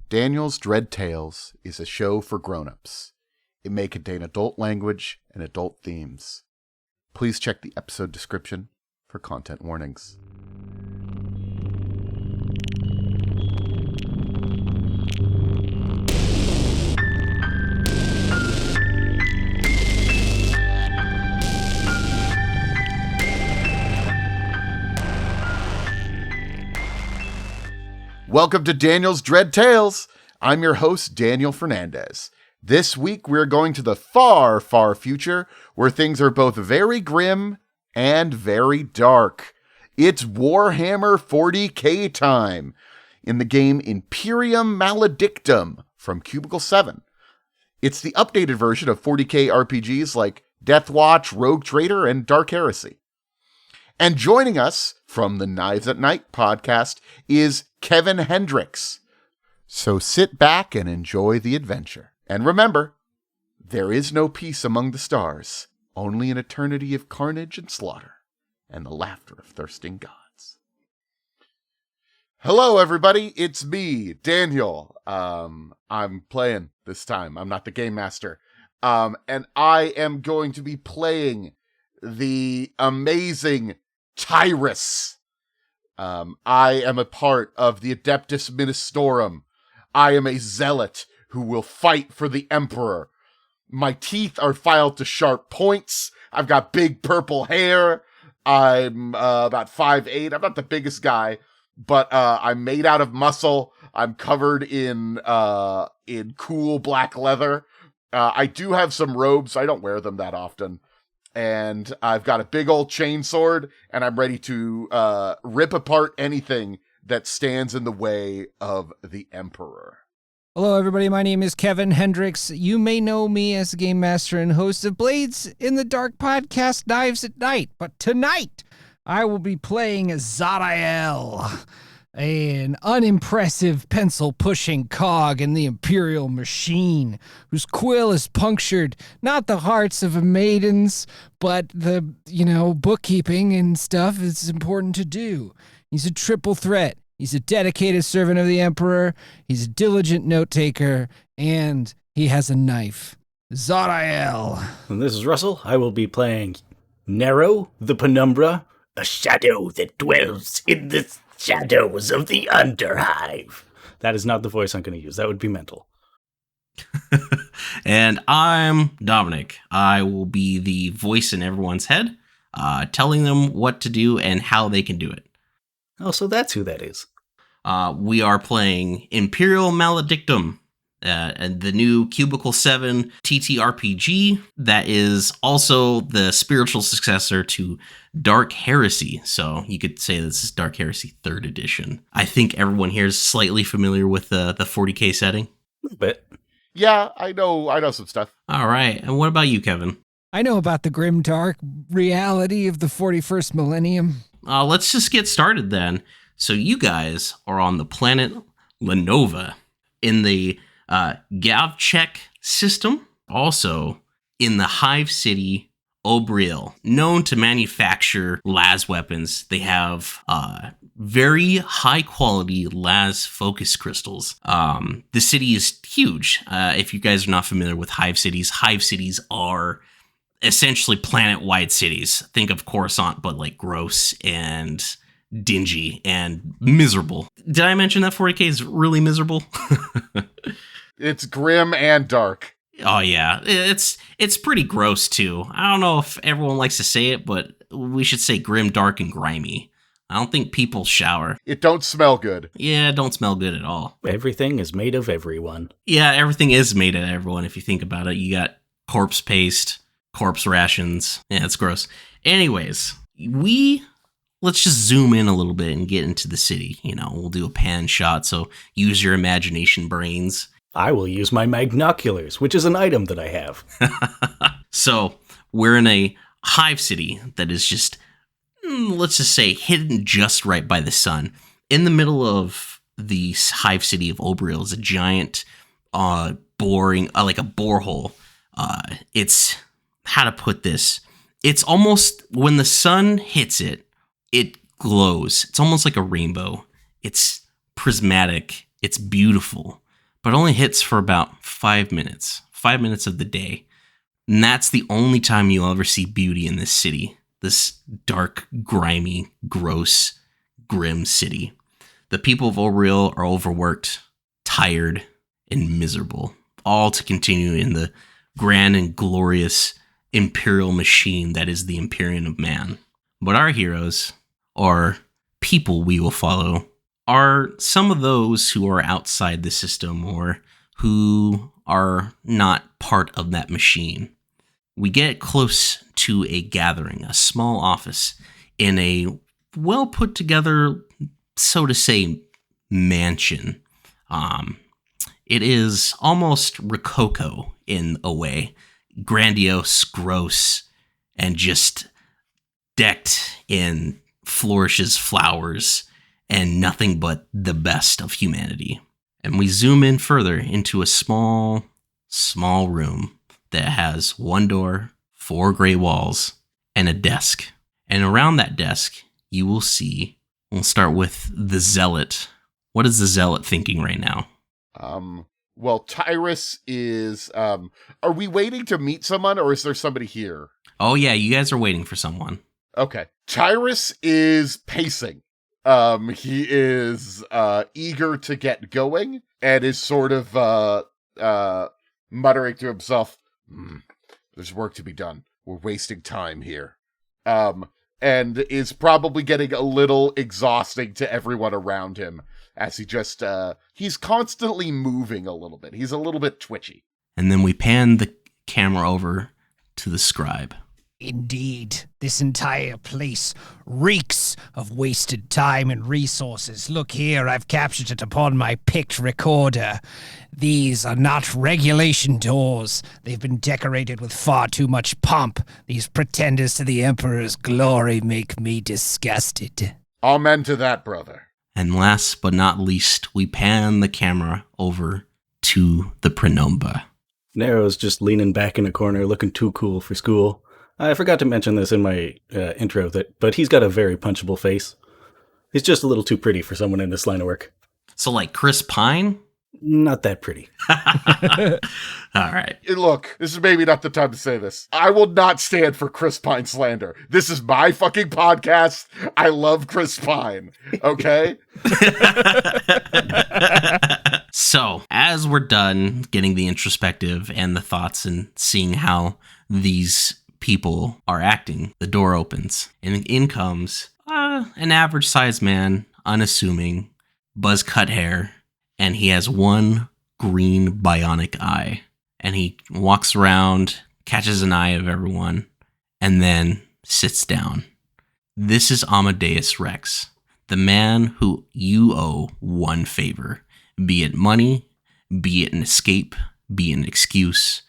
Daniel's Dread Tales is a show for grown-ups. It may contain adult language and adult themes. Please check the episode description for content warnings. Welcome to Daniel's Dread Tales. I'm your host, Daniel Fernandez. This week, we're going to the far, far future, where things are both very grim and very dark. It's Warhammer 40k time in the game Imperium Maledictum from Cubicle 7. It's the updated version of 40k RPGs like Death Watch, Rogue Trader, and Dark Heresy. And joining us from the Knives at Night podcast is Kevin Hendricks. So sit back and enjoy the adventure. And remember, there is no peace among the stars, only an eternity of carnage and slaughter, and the laughter of thirsting gods. Hello, everybody. It's me, Daniel. I'm playing this time. I'm not the game master. And I am going to be playing the amazing Tyrus. I am a part of the Adeptus Ministorum. I am a zealot who will fight for the Emperor. My teeth are filed to sharp points. I've got big purple hair. I'm about 5'8". I'm not the biggest guy, but I'm made out of muscle. I'm covered in cool black leather. I do have some robes. I don't wear them that often. And I've got a big old chainsword, and I'm ready to rip apart anything that stands in the way of the Emperor. Hello, everybody. My name is Kevin Hendricks. You may know me as the game master and host of Blades in the Dark podcast, Knives at Night. But tonight, I will be playing Zarael, an unimpressive pencil-pushing cog in the Imperial machine, whose quill is punctured, not the hearts of maidens, but the, bookkeeping and stuff is important to do. He's a triple threat. He's a dedicated servant of the Emperor, he's a diligent note-taker, and he has a knife. Zarael. And this is Russell. I will be playing Nero the Penumbra, a shadow that dwells in the shadows of the Underhive. That is not the voice I'm going to use. That would be mental. And I'm Dominic. I will be the voice in everyone's head, telling them what to do and how they can do it. Oh, so that's who that is. We are playing Imperial Maledictum, and the new Cubicle 7 TTRPG that is also the spiritual successor to Dark Heresy. So you could say this is Dark Heresy 3rd edition. I think everyone here is slightly familiar with the 40k setting. A little bit. Yeah, I know some stuff. All right. And what about you, Kevin? I know about the grim, dark reality of the 41st millennium. Let's just get started then. So you guys are on the planet Lenova in the Gavchek system, also in the Hive City Obriel, known to manufacture las weapons. They have very high quality las focus crystals. The city is huge. If you guys are not familiar with Hive cities are essentially planet-wide cities. Think of Coruscant, but like gross and dingy and miserable. Did I mention that 40k is really miserable? It's grim and dark. Oh yeah, it's pretty gross too. I don't know if everyone likes to say it, but we should say grim, dark, and grimy. I don't think people shower. It don't smell good. Yeah, it don't smell good at all. Everything is made of everyone. Yeah, everything is made of everyone if you think about it. You got corpse paste, corpse rations. Yeah, it's gross. Anyways, let's just zoom in a little bit and get into the city. We'll do a pan shot, so use your imagination brains. I will use my magnoculars, which is an item that I have. So, we're in a hive city that is just, let's just say, hidden just right by the sun. In the middle of the hive city of Obriel is a giant, boring, like a borehole. It's, how to put this? It's almost, when the sun hits it, it glows. It's almost like a rainbow. It's prismatic. It's beautiful. but only hits for about 5 minutes. 5 minutes of the day. And that's the only time you'll ever see beauty in this city. This dark, grimy, gross, grim city. The people of Oriel are overworked, tired, and miserable. All to continue in the grand and glorious imperial machine that is the Imperium of Man. But our heroes, or people we will follow, are some of those who are outside the system or who are not part of that machine. We get close to a gathering, a small office in a well put together, so to say, mansion. It is almost rococo in a way, grandiose, gross, and just decked in flourishes, flowers, and nothing but the best of humanity. And we zoom in further into a small room that has one door, 4 gray walls, and a desk. And around that desk, you will see, we'll start with the Zealot. What is the Zealot thinking right now? Well, Tyrus is, are we waiting to meet someone, or is there somebody here? Oh yeah, you guys are waiting for someone. Okay. Tyrus is pacing. He is, eager to get going, and is sort of, muttering to himself, there's work to be done. We're wasting time here. And is probably getting a little exhausting to everyone around him as he just, he's constantly moving a little bit. He's a little bit twitchy. And then we pan the camera over to the scribe. Indeed, this entire place reeks of wasted time and resources. Look here, I've captured it upon my picked recorder. These are not regulation doors. They've been decorated with far too much pomp. These pretenders to the Emperor's glory make me disgusted. Amen to that, brother. And last but not least, we pan the camera over to the Penumbra. Nero's just leaning back in a corner, looking too cool for school. I forgot to mention this in my intro, but he's got a very punchable face. He's just a little too pretty for someone in this line of work. So like Chris Pine? Not that pretty. All right. Look, this is maybe not the time to say this. I will not stand for Chris Pine slander. This is my fucking podcast. I love Chris Pine. Okay? So, as we're done getting the introspective and the thoughts and seeing how these people are acting, the door opens and in comes an average sized man, unassuming, buzz cut hair, and he has one green bionic eye. And he walks around, catches an eye of everyone, and then sits down. This is Amadeus Rex, the man who you owe one favor, be it money, be it an escape, be it an excuse,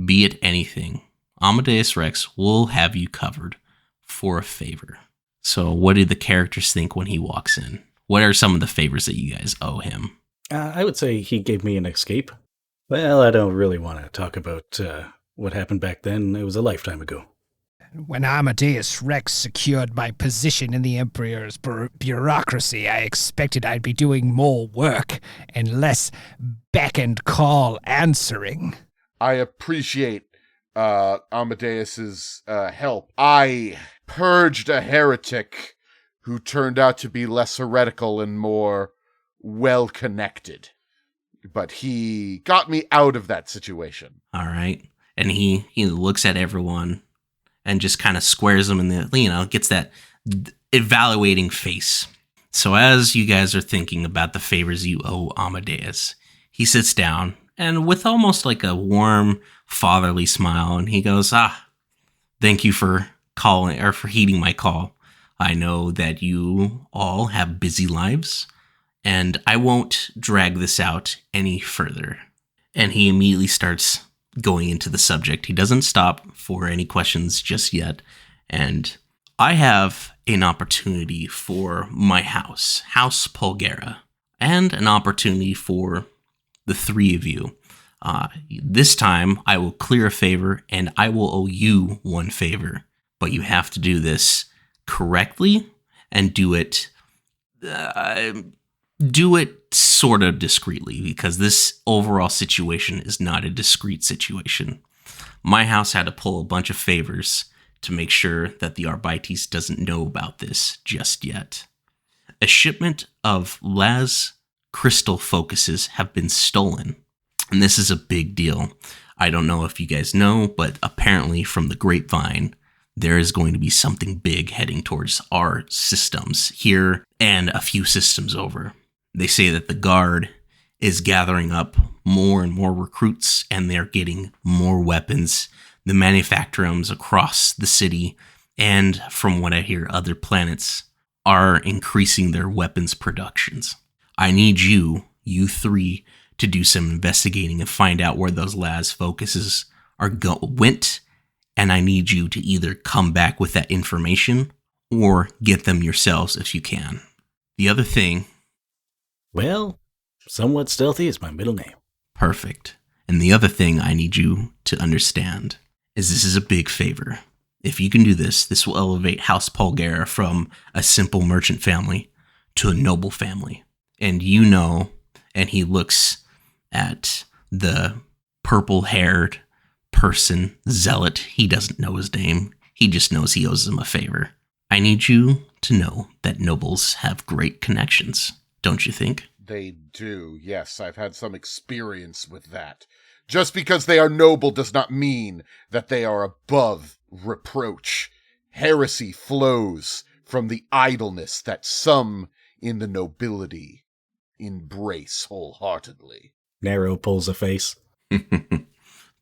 be it anything. Amadeus Rex will have you covered for a favor. So what do the characters think when he walks in? What are some of the favors that you guys owe him? I would say he gave me an escape. Well, I don't really want to talk about what happened back then. It was a lifetime ago. When Amadeus Rex secured my position in the Emperor's bureaucracy, I expected I'd be doing more work and less beck and call answering. I appreciate Amadeus's help. I purged a heretic who turned out to be less heretical and more well-connected. But he got me out of that situation. All right. And he looks at everyone and just kind of squares them in the, gets that evaluating face. So as you guys are thinking about the favors you owe Amadeus, he sits down and with almost like a warm, fatherly smile, and he goes, thank you for calling or for heeding my call. I know that you all have busy lives, and I won't drag this out any further. And he immediately starts going into the subject. He doesn't stop for any questions just yet. And I have an opportunity for my house, House Polgara, and an opportunity for the three of you. This time, I will clear a favor, and I will owe you one favor. But you have to do this correctly and do it do it sort of discreetly, because this overall situation is not a discreet situation. My house had to pull a bunch of favors to make sure that the Arbites doesn't know about this just yet. A shipment of Laz crystal focuses have been stolen, and this is a big deal. I don't know if you guys know, but apparently from the grapevine, there is going to be something big heading towards our systems here and a few systems over. They say that the guard is gathering up more and more recruits, and they're getting more weapons. The manufacturers across the city, and from what I hear, other planets, are increasing their weapons productions. I need you three, to do some investigating and find out where those Laz focuses went, and I need you to either come back with that information or get them yourselves if you can. The other thing... Well, somewhat stealthy is my middle name. Perfect. And the other thing I need you to understand is this is a big favor. If you can do this, this will elevate House Polgara from a simple merchant family to a noble family. And you know, and he looks at the purple-haired person, Zealot. He doesn't know his name. He just knows he owes him a favor. I need you to know that nobles have great connections, don't you think? They do, yes. I've had some experience with that. Just because they are noble does not mean that they are above reproach. Heresy flows from the idleness that some in the nobility embrace wholeheartedly. Narrow pulls a face.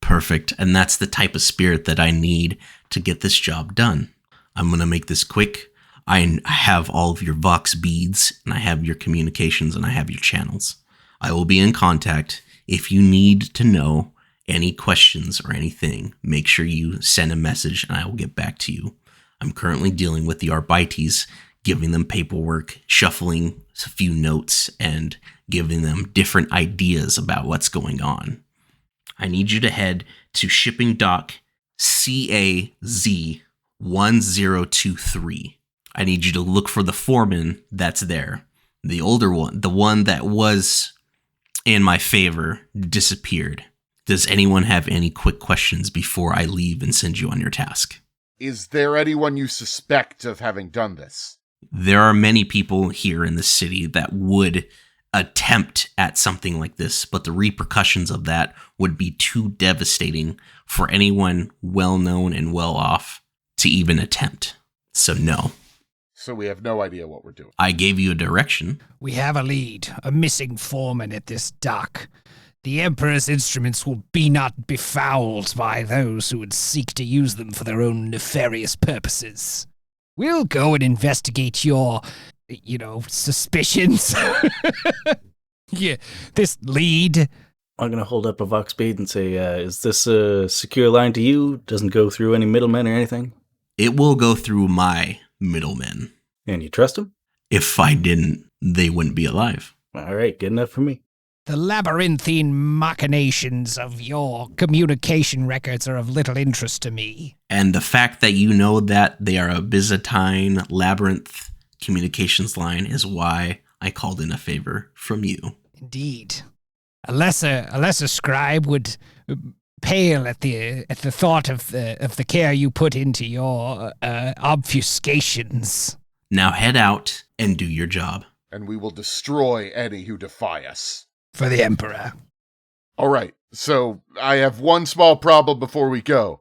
Perfect. And that's the type of spirit that I need to get this job done. I'm going to make this quick. I have all of your Vox beads, and I have your communications, and I have your channels. I will be in contact. If you need to know any questions or anything, make sure you send a message, and I will get back to you. I'm currently dealing with the Arbites, giving them paperwork, shuffling a few notes, and giving them different ideas about what's going on. I need you to head to shipping dock CAZ 1023. I need you to look for the foreman that's there. The older one, the one that was in my favor, disappeared. Does anyone have any quick questions before I leave and send you on your task? Is there anyone you suspect of having done this? There are many people here in the city that would attempt at something like this, but the repercussions of that would be too devastating for anyone well-known and well-off to even attempt. So no. So we have no idea what we're doing. I gave you a direction. We have a lead, a missing foreman at this dock. The Emperor's instruments will be not befouled by those who would seek to use them for their own nefarious purposes. We'll go and investigate your, suspicions. Yeah, this lead. I'm going to hold up a Vox bead and say, is this a secure line to you? Doesn't go through any middlemen or anything? It will go through my middlemen. And you trust them? If I didn't, they wouldn't be alive. All right, good enough for me. The labyrinthine machinations of your communication records are of little interest to me. And the fact that you know that they are a Byzantine labyrinth communications line is why I called in a favor from you. Indeed. A lesser scribe would pale at the thought of the care you put into your obfuscations. Now head out and do your job. And we will destroy any who defy us. For the Emperor. All right, so I have one small problem before we go.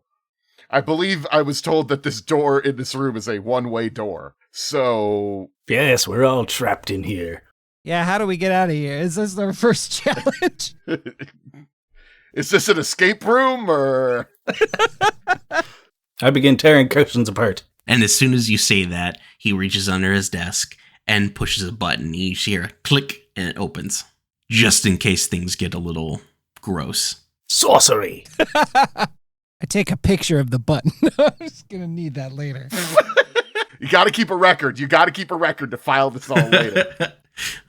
I believe I was told that this door in this room is a one-way door. So... Yes, we're all trapped in here. Yeah, how do we get out of here? Is this our first challenge? Is this an escape room, or...? I begin tearing cushions apart. And as soon as you say that, he reaches under his desk and pushes a button. You hear a click, and it opens. Just in case things get a little gross. Sorcery! I take a picture of the button. I'm just going to need that later. You got to keep a record. You got to keep a record to file this all later.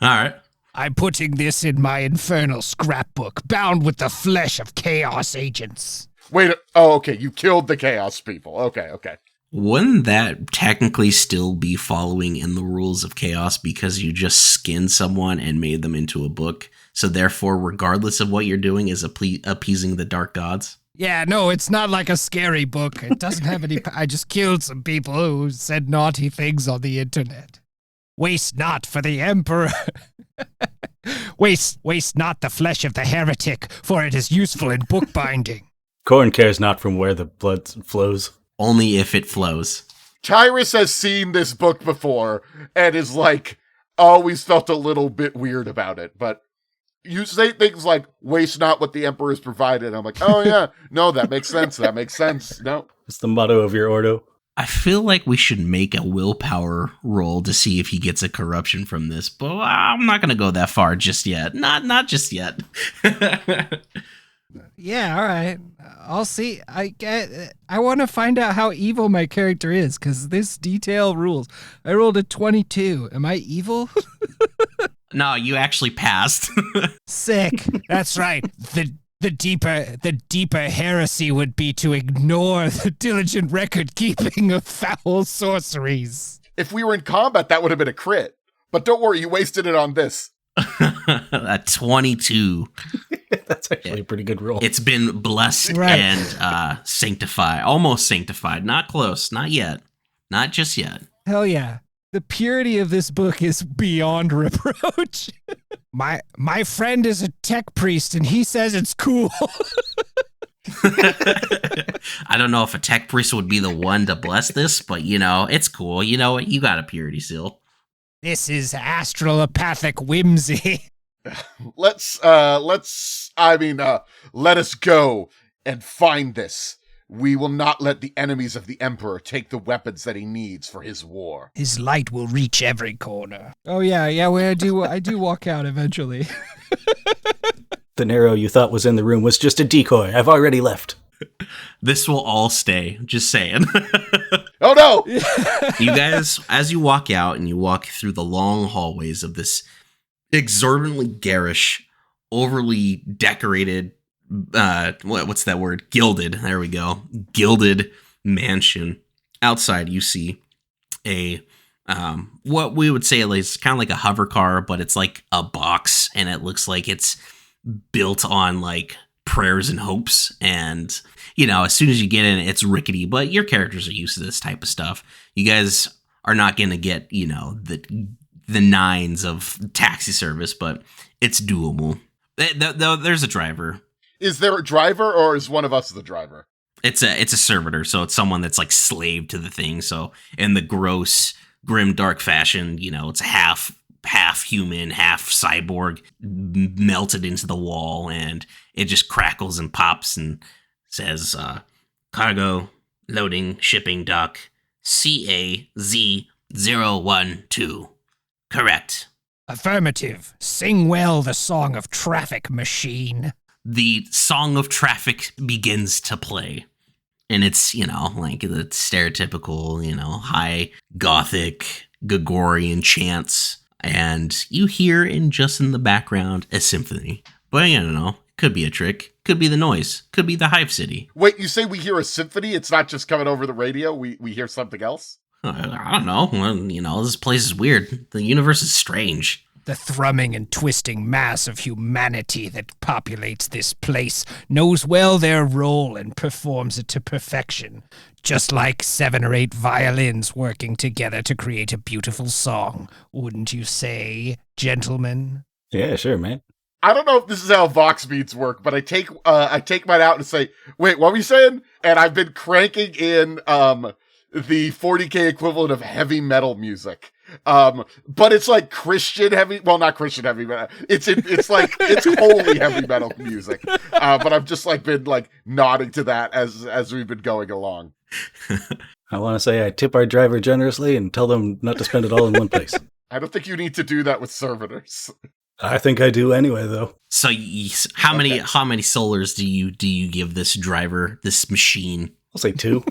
All right. I'm putting this in my infernal scrapbook, bound with the flesh of Chaos agents. Wait, oh, okay, you killed the Chaos people. Okay. Wouldn't that technically still be following in the rules of chaos because you just skinned someone and made them into a book? So therefore, regardless of what you're doing, is appeasing the dark gods? Yeah, no, it's not like a scary book. It doesn't have any... I just killed some people who said naughty things on the internet. Waste not for the emperor. Waste not the flesh of the heretic, for it is useful in bookbinding. Corn cares not from where the blood flows. Only if it flows. Tyrus has seen this book before and is like, always felt a little bit weird about it, but you say things like, waste not what the emperor's provided. I'm like, oh yeah, no, that makes sense. That makes sense. No. It's the motto of your ordo. I feel like we should make a willpower roll to see if he gets a corruption from this, but I'm not going to go that far just yet. Not just yet. Yeah, all right. I'll see. I want to find out how evil my character is, because this detail rules. I rolled a 22. Am I evil? No, you actually passed. Sick. That's right. The deeper heresy would be to ignore the diligent record keeping of foul sorceries. If we were in combat, that would have been a crit. But don't worry, you wasted it on this. A 22. That's actually a pretty good roll. It's been blessed Right. and sanctified. Almost sanctified. Not close. Not yet. Not just yet. Hell yeah. The purity of this book is beyond reproach. My friend is a tech priest and he says it's cool. I don't know if a tech priest would be the one to bless this, but it's cool. You know what? You got a purity seal. This is astralopathic whimsy. Let us go and find this. We will not let the enemies of the Emperor take the weapons that he needs for his war. His light will reach every corner. Oh yeah, I do walk out eventually. The Nero you thought was in the room was just a decoy. I've already left. This will all stay. Just saying. Oh no! You guys, as you walk out and you walk through the long hallways of this exorbitantly garish, overly decorated, what's that word? Gilded. There we go. Gilded mansion. Outside, you see a what we would say is kind of like a hover car, but it's like a box, and it looks like it's built on like prayers and hopes. And as soon as you get in, it's rickety, but your characters are used to this type of stuff. You guys are not going to get the nines of taxi service, but it's doable. There's a driver. Is there a driver, or is one of us the driver? It's a servitor, so it's someone that's like slave to the thing. So in the gross, grim, dark fashion, it's half human, half cyborg, melted into the wall, and it just crackles and pops and says, "Cargo loading shipping dock CAZ012. Correct." Affirmative. Sing well the song of traffic, machine. The song of traffic begins to play. And it's, like the stereotypical, high gothic Gregorian chants. And you hear in the background a symphony. But I don't know. Could be a trick. Could be the noise. Could be the Hive City. Wait, you say we hear a symphony? It's not just coming over the radio? We hear something else? I don't know. Well, this place is weird. The universe is strange. The thrumming and twisting mass of humanity that populates this place knows well their role and performs it to perfection, just like 7 or 8 violins working together to create a beautiful song, wouldn't you say, gentlemen? Yeah, sure, man. I don't know if this is how Vox beats work, but I take mine out and say, wait, what were you saying? And I've been cranking in the 40K equivalent of heavy metal music. But it's like Christian heavy, well, not Christian heavy metal. It's holy heavy metal music. But I've just been nodding to that as we've been going along. I want to say I tip our driver generously and tell them not to spend it all in one place. I don't think you need to do that with servitors. I think I do anyway, though. So how many solars do you give this driver, this machine? I'll say 2.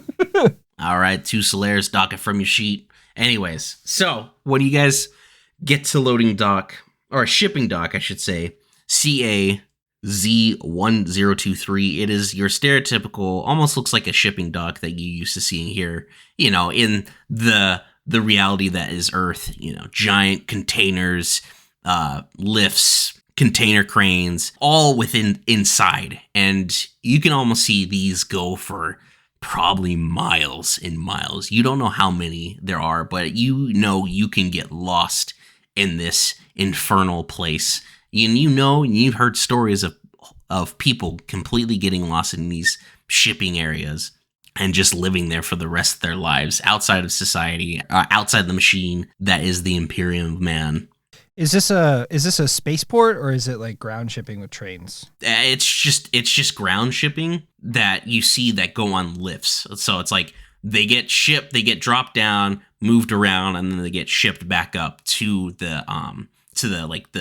All right, 2 solaires, dock it from your sheet. Anyways, so when you guys get to loading dock, or shipping dock, I should say, Z1023. It is your stereotypical, almost looks like a shipping dock that you used to seeing here, in the reality that is Earth, giant containers, lifts, container cranes, all inside. And you can almost see these go for probably miles and miles. You don't know how many there are, but you can get lost in this infernal place. And you've heard stories of people completely getting lost in these shipping areas and just living there for the rest of their lives outside of society, outside the machine that is the Imperium of Man. Is this a spaceport, or is it like ground shipping with trains? It's just ground shipping that you see that go on lifts. So it's like they get shipped, they get dropped down, moved around, and then they get shipped back up to the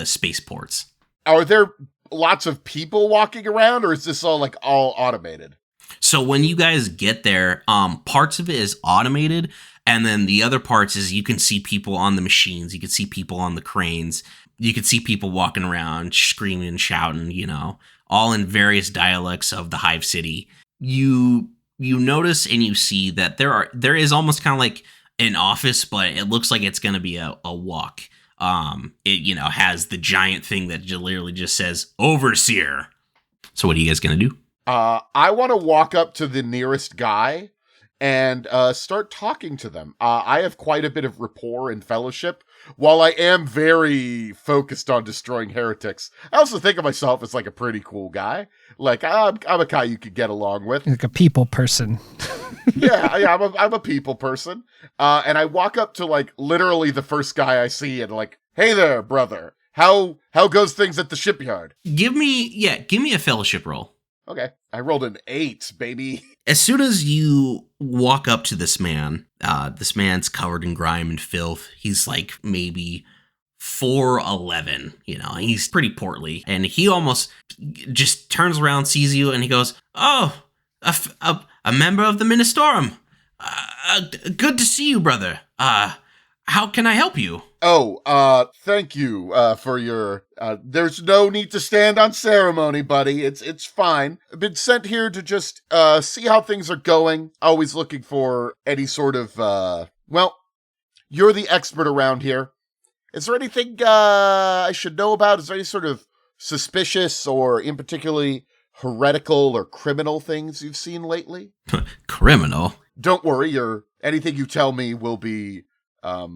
spaceports. Are there lots of people walking around, or is this all automated? So when you guys get there, parts of it is automated, and then the other parts is you can see people on the machines, you can see people on the cranes, you can see people walking around, screaming, shouting, all in various dialects of the Hive City. You notice and you see that there is almost kind of like an office, but it looks like it's going to be a walk. It has the giant thing that literally just says Overseer. So what are you guys going to do? I want to walk up to the nearest guy and start talking to them. I have quite a bit of rapport and fellowship. While I am very focused on destroying heretics, I also think of myself as like a pretty cool guy. Like I'm a guy you could get along with, like a people person. yeah, I'm a people person. And I walk up to like literally the first guy I see and like, hey there, brother. How goes things at the shipyard? Give me a fellowship roll. Okay. I rolled an 8, baby. As soon as you walk up to this man, this man's covered in grime and filth. He's like maybe 4'11", he's pretty portly. And he almost just turns around, sees you, and he goes, "Oh, a member of the Ministorum. Good to see you, brother. How can I help you?" Oh, thank you, for your, there's no need to stand on ceremony, buddy. It's fine. I've been sent here to just, see how things are going. Always looking for any sort of, well, you're the expert around here. Is there anything, I should know about? Is there any sort of suspicious or in particularly heretical or criminal things you've seen lately? Criminal? Don't worry, anything you tell me will be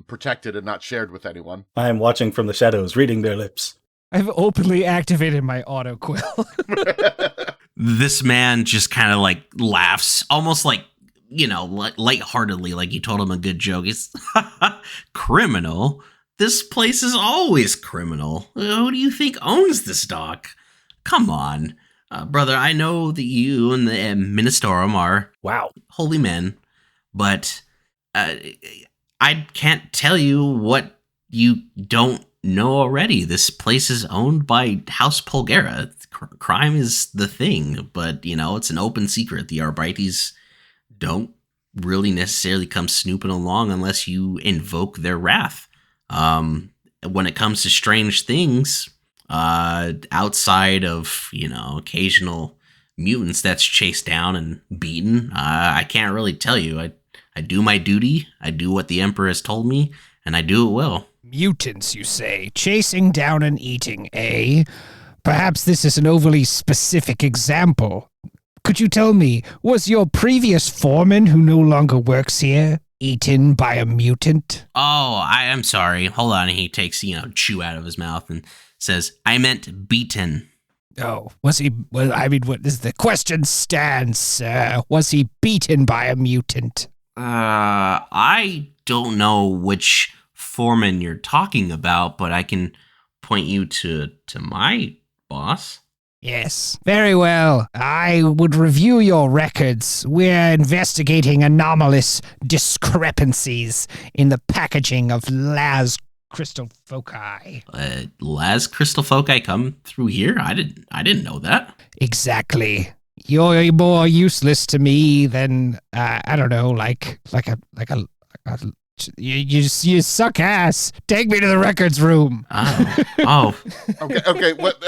protected and not shared with anyone. I am watching from the shadows, reading their lips. I've openly activated my autoquill. This man just kind of like laughs, almost like, lightheartedly, like you told him a good joke. It's criminal. This place is always criminal. Who do you think owns this dock? Come on. Brother, I know that you and the Ministorum are holy men, but I can't tell you what you don't know already. This place is owned by House Polgara. Crime is the thing, but, it's an open secret. The Arbites don't really necessarily come snooping along unless you invoke their wrath. When it comes to strange things, outside of, occasional mutants that's chased down and beaten, I can't really tell you. I do my duty, I do what the Emperor has told me, and I do it well. Mutants, you say? Chasing down and eating, eh? Perhaps this is an overly specific example. Could you tell me, was your previous foreman who no longer works here eaten by a mutant? Oh, I am sorry. Hold on. He takes, chew out of his mouth and says, I meant beaten. Oh, was he, what is the question stands, sir? Was he beaten by a mutant? I don't know which foreman you're talking about, but I can point you to my boss. Yes, very well. I would review your records. We're investigating anomalous discrepancies in the packaging of Laz crystal foci. Laz crystal foci come through here? I didn't know that. Exactly. You're more useless to me than I don't know, like a You suck ass. Take me to the records room. Oh. Okay. What?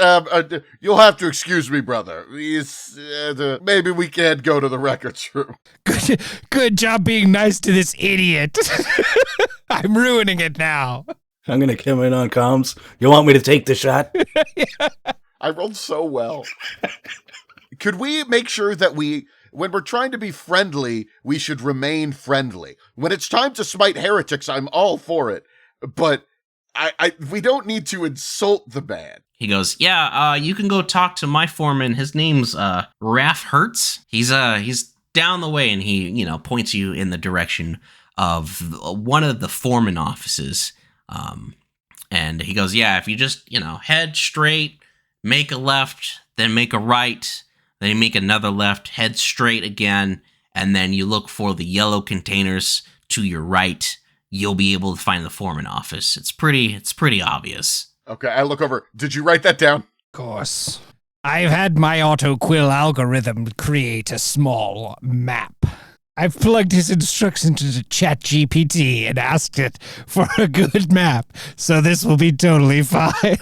You'll have to excuse me, brother. Maybe we can't go to the records room. Good job being nice to this idiot. I'm ruining it now. I'm going to come in on comms. You want me to take the shot? I rolled so well. Could we make sure that when we're trying to be friendly, we should remain friendly? When it's time to smite heretics, I'm all for it. But we don't need to insult the man. He goes, yeah, you can go talk to my foreman. His name's Raph Hertz. He's down the way, and he, points you in the direction of one of the foreman offices. And he goes, yeah, if you just, head straight, make a left, then make a right, then you make another left, head straight again, and then you look for the yellow containers to your right. You'll be able to find the foreman office. It's pretty obvious. Okay, I look over. Did you write that down? Of course. I've had my autoquill algorithm create a small map. I've plugged his instructions into ChatGPT and asked it for a good map, so this will be totally fine.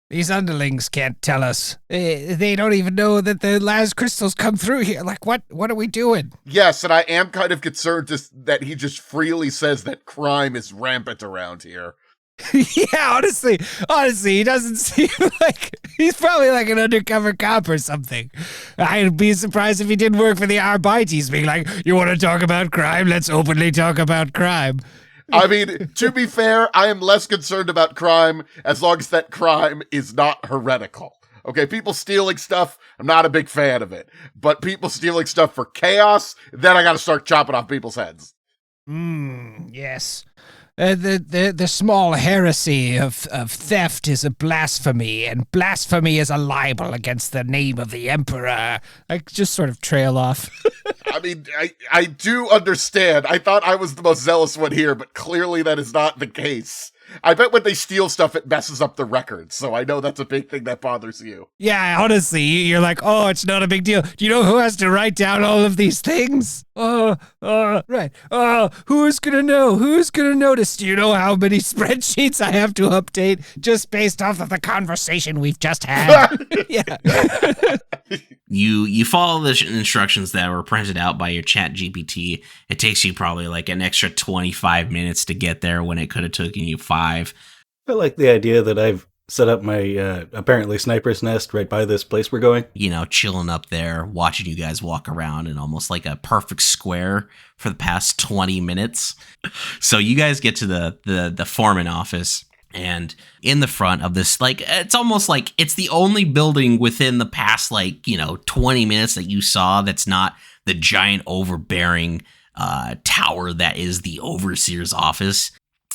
These underlings can't tell us. They don't even know that the last crystals come through here. Like, what are we doing? Yes, and I am kind of concerned that he just freely says that crime is rampant around here. Yeah, honestly, he doesn't seem like... He's probably like an undercover cop or something. I'd be surprised if he didn't work for the Arbites, being like, you want to talk about crime? Let's openly talk about crime. I mean, to be fair, I am less concerned about crime as long as that crime is not heretical. Okay, people stealing stuff, I'm not a big fan of it. But people stealing stuff for chaos, then I gotta start chopping off people's heads. Yes. The small heresy of theft is a blasphemy, and blasphemy is a libel against the name of the emperor. I just sort of trail off. I mean, I do understand. I thought I was the most zealous one here, but clearly that is not the case. I bet when they steal stuff, it messes up the records, so I know that's a big thing that bothers you. Yeah, honestly, you're like, oh, it's not a big deal. Do you know who has to write down all of these things? Right. Who's gonna know? Who's gonna notice? Do you know how many spreadsheets I have to update just based off of the conversation we've just had? Yeah. You follow the instructions that were printed out by your chat GPT. It takes you probably like an extra 25 minutes to get there when it could have taken you 5. I like the idea that I've set up my apparently sniper's nest right by this place we're going. Chilling up there, watching you guys walk around in almost like a perfect square for the past 20 minutes. So you guys get to the foreman office. And in the front of this, it's almost like it's the only building within the past, 20 minutes that you saw that's not the giant overbearing tower that is the overseer's office.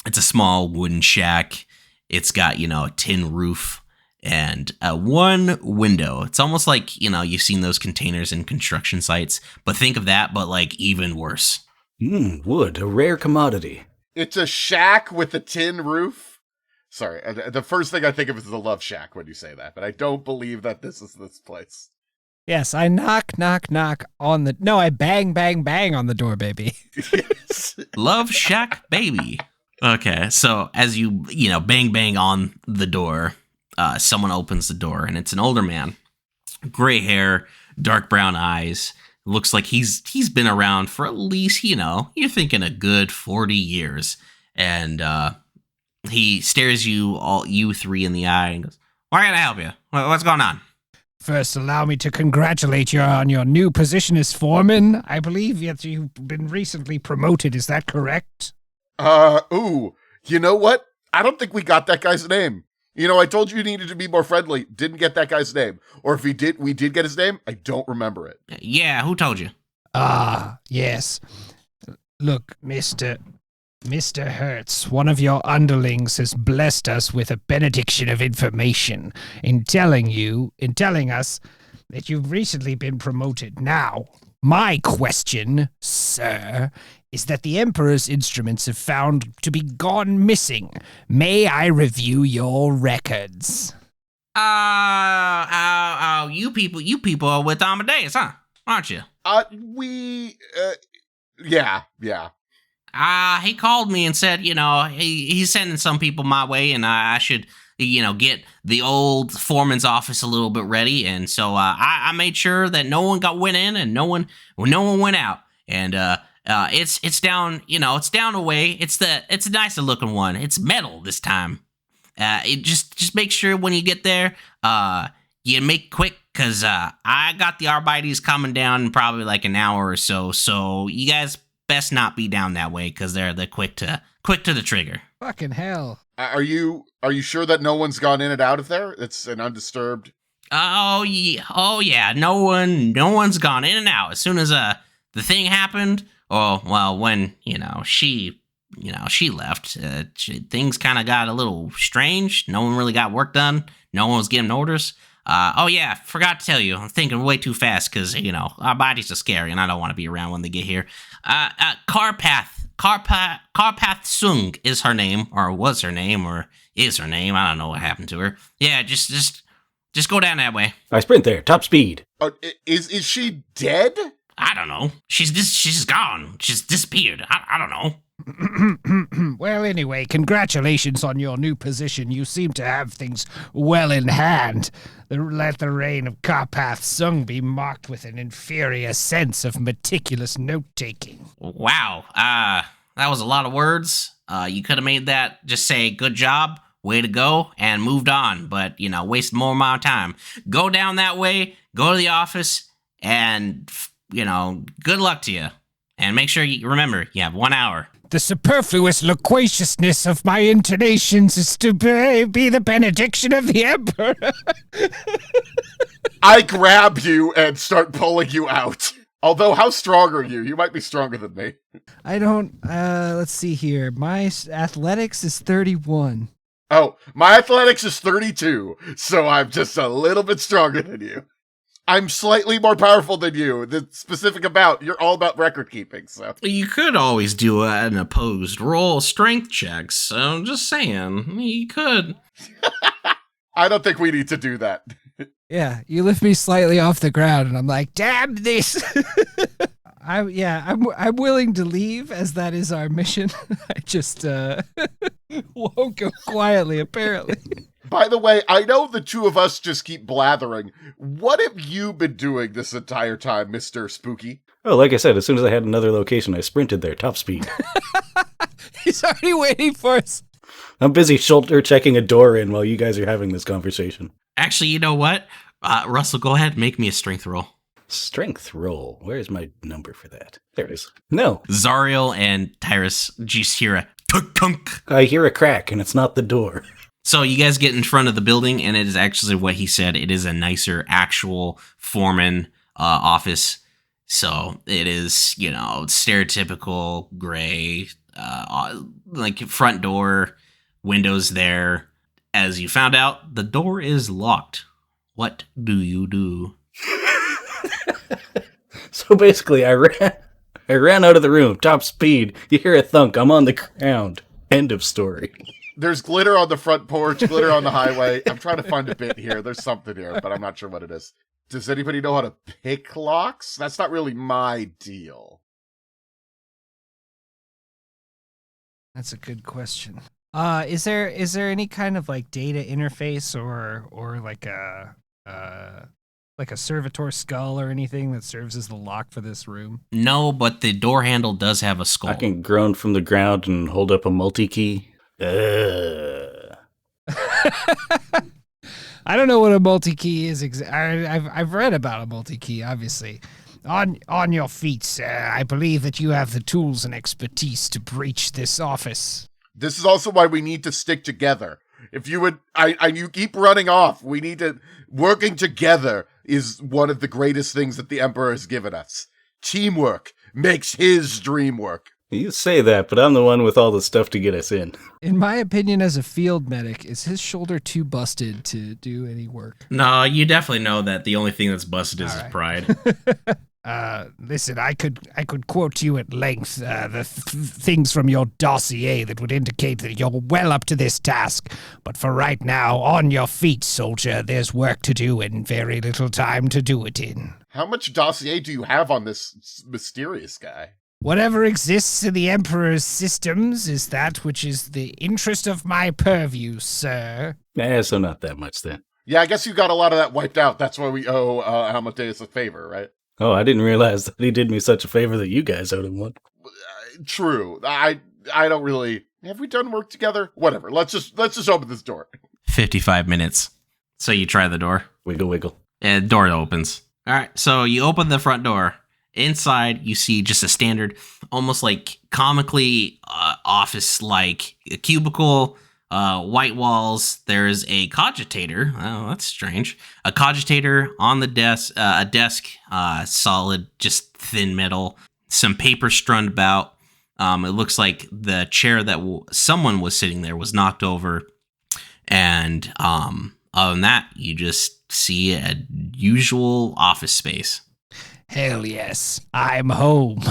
It's a small wooden shack. It's got, a tin roof and one window. It's almost like, you've seen those containers in construction sites, but think of that, but even worse. Wood, a rare commodity. It's a shack with a tin roof. Sorry, the first thing I think of is the Love Shack when you say that, but I don't believe that this is this place. Yes, I knock on the... No, I bang on the door, baby. Yes. Love Shack, baby. Okay, so as you bang on the door, someone opens the door, and it's an older man. Gray hair, dark brown eyes. Looks like he's been around for at least, you're thinking a good 40 years. And he stares you three in the eye and goes, "Why can I help you? What's going on?" First, allow me to congratulate you on your new position as foreman. I believe that you've been recently promoted. Is that correct? You know what? I don't think we got that guy's name. I told you needed to be more friendly. Didn't get that guy's name. Or if we did get his name. I don't remember it. Yeah, who told you? Yes. Look, Mr. Hertz, one of your underlings has blessed us with a benediction of information in telling us that you've recently been promoted. Now, my question, sir, is that the Emperor's instruments have found to be gone missing. May I review your records? You people are with Amadeus, huh? Aren't you? Yeah. He called me and said, he's sending some people my way, and I should, get the old foreman's office a little bit ready. And so I made sure that no one went in and no one went out. And it's down, it's down a way. It's a nicer looking one. It's metal this time. It just make sure when you get there, you make quick, because I got the Arbites coming down in probably like an hour or so. So you guys best not be down that way, because they're quick to the trigger. Fucking hell. Are you sure that no one's gone in and out of there? It's an undisturbed. Oh yeah. No one's gone in and out. As soon as the thing happened, when she left, things kind of got a little strange. No one really got work done. No one was getting orders. Forgot to tell you. I'm thinking way too fast, because our bodies are scary, and I don't want to be around when they get here. Carpath Sung is her name, or was her name, or is her name. I don't know what happened to her. Yeah, just go down that way. I sprint there, top speed. Is she dead? I don't know. She's gone. She's disappeared. I don't know. Well, anyway, congratulations on your new position. You seem to have things well in hand. Let the reign of Carpath Sung be marked with an inferior sense of meticulous note-taking. Wow. That was a lot of words. You could have made that just say, good job, way to go, and moved on. But, waste more of my time. Go down that way, go to the office, and, good luck to you. And make sure you remember, you have 1 hour. The superfluous loquaciousness of my intonations is to be the benediction of the Emperor. I grab you and start pulling you out. Although, how strong are you? You might be stronger than me. I don't, let's see here. My athletics is 31. Oh, my athletics is 32, so I'm just a little bit stronger than you. I'm slightly more powerful than you. The specific about, you're all about record keeping, so. You could always do an opposed roll strength checks, so I'm just saying, you could. I don't think we need to do that. Yeah, you lift me slightly off the ground, and I'm like, damn this! I'm willing to leave, as that is our mission. I just won't go quietly, apparently. By the way, I know the two of us just keep blathering. What have you been doing this entire time, Mr. Spooky? Oh, like I said, as soon as I had another location, I sprinted there, top speed. He's already waiting for us. I'm busy shoulder checking a door in while you guys are having this conversation. Actually, you know what? Russell, go ahead and make me a strength roll. Strength roll? Where's my number for that? There it is. No. Zariel and Tyrus just hear a tunk. I hear a crack, and it's not the door. So you guys get in front of the building, and it is actually what he said. It is a nicer actual foreman office. So it is, stereotypical gray, like front door, windows there. As you found out, the door is locked. What do you do? So basically, I ran out of the room, top speed. You hear a thunk. I'm on the ground. End of story. There's glitter on the front porch, glitter on the highway. I'm trying to find a bit here. There's something here, but I'm not sure what it is. Does anybody know how to pick locks? That's not really my deal. That's a good question. Is there any kind of like data interface or like a servitor skull or anything that serves as the lock for this room? No, but the door handle does have a skull. I can groan from the ground and hold up a multi-key. I don't know what a multi-key is. I've read about a multi-key, obviously. On your feet, sir. I believe that you have the tools and expertise to breach this office. This is also why we need to stick together. If you would, you keep running off. We need to, working together is one of the greatest things that the Emperor has given us. Teamwork makes his dream work. You say that, but I'm the one with all the stuff to get us in. In my opinion, as a field medic, is his shoulder too busted to do any work? No, you definitely know that the only thing that's busted is his pride. Listen, I could quote to you at length the things from your dossier that would indicate that you're well up to this task. But for right now, on your feet, soldier, there's work to do and very little time to do it in. How much dossier do you have on this mysterious guy? Whatever exists in the Emperor's systems is that which is the interest of my purview, sir. So not that much then. Yeah, I guess you got a lot of that wiped out. That's why we owe Amadeus a favor, right? Oh, I didn't realize that he did me such a favor that you guys owed him one. True. I don't really. Have we done work together? Whatever. Let's just open this door. 55 minutes. So you try the door. Wiggle, wiggle. And the door opens. All right, so you open the front door. Inside, you see just a standard, almost like comically office-like cubicle, white walls. There's a cogitator. Oh, that's strange. A cogitator on the desk, a desk, solid, just thin metal. Some paper strewn about. It looks like the chair that someone was sitting there was knocked over. And other than that, you just see a usual office space. Hell yes, I'm home.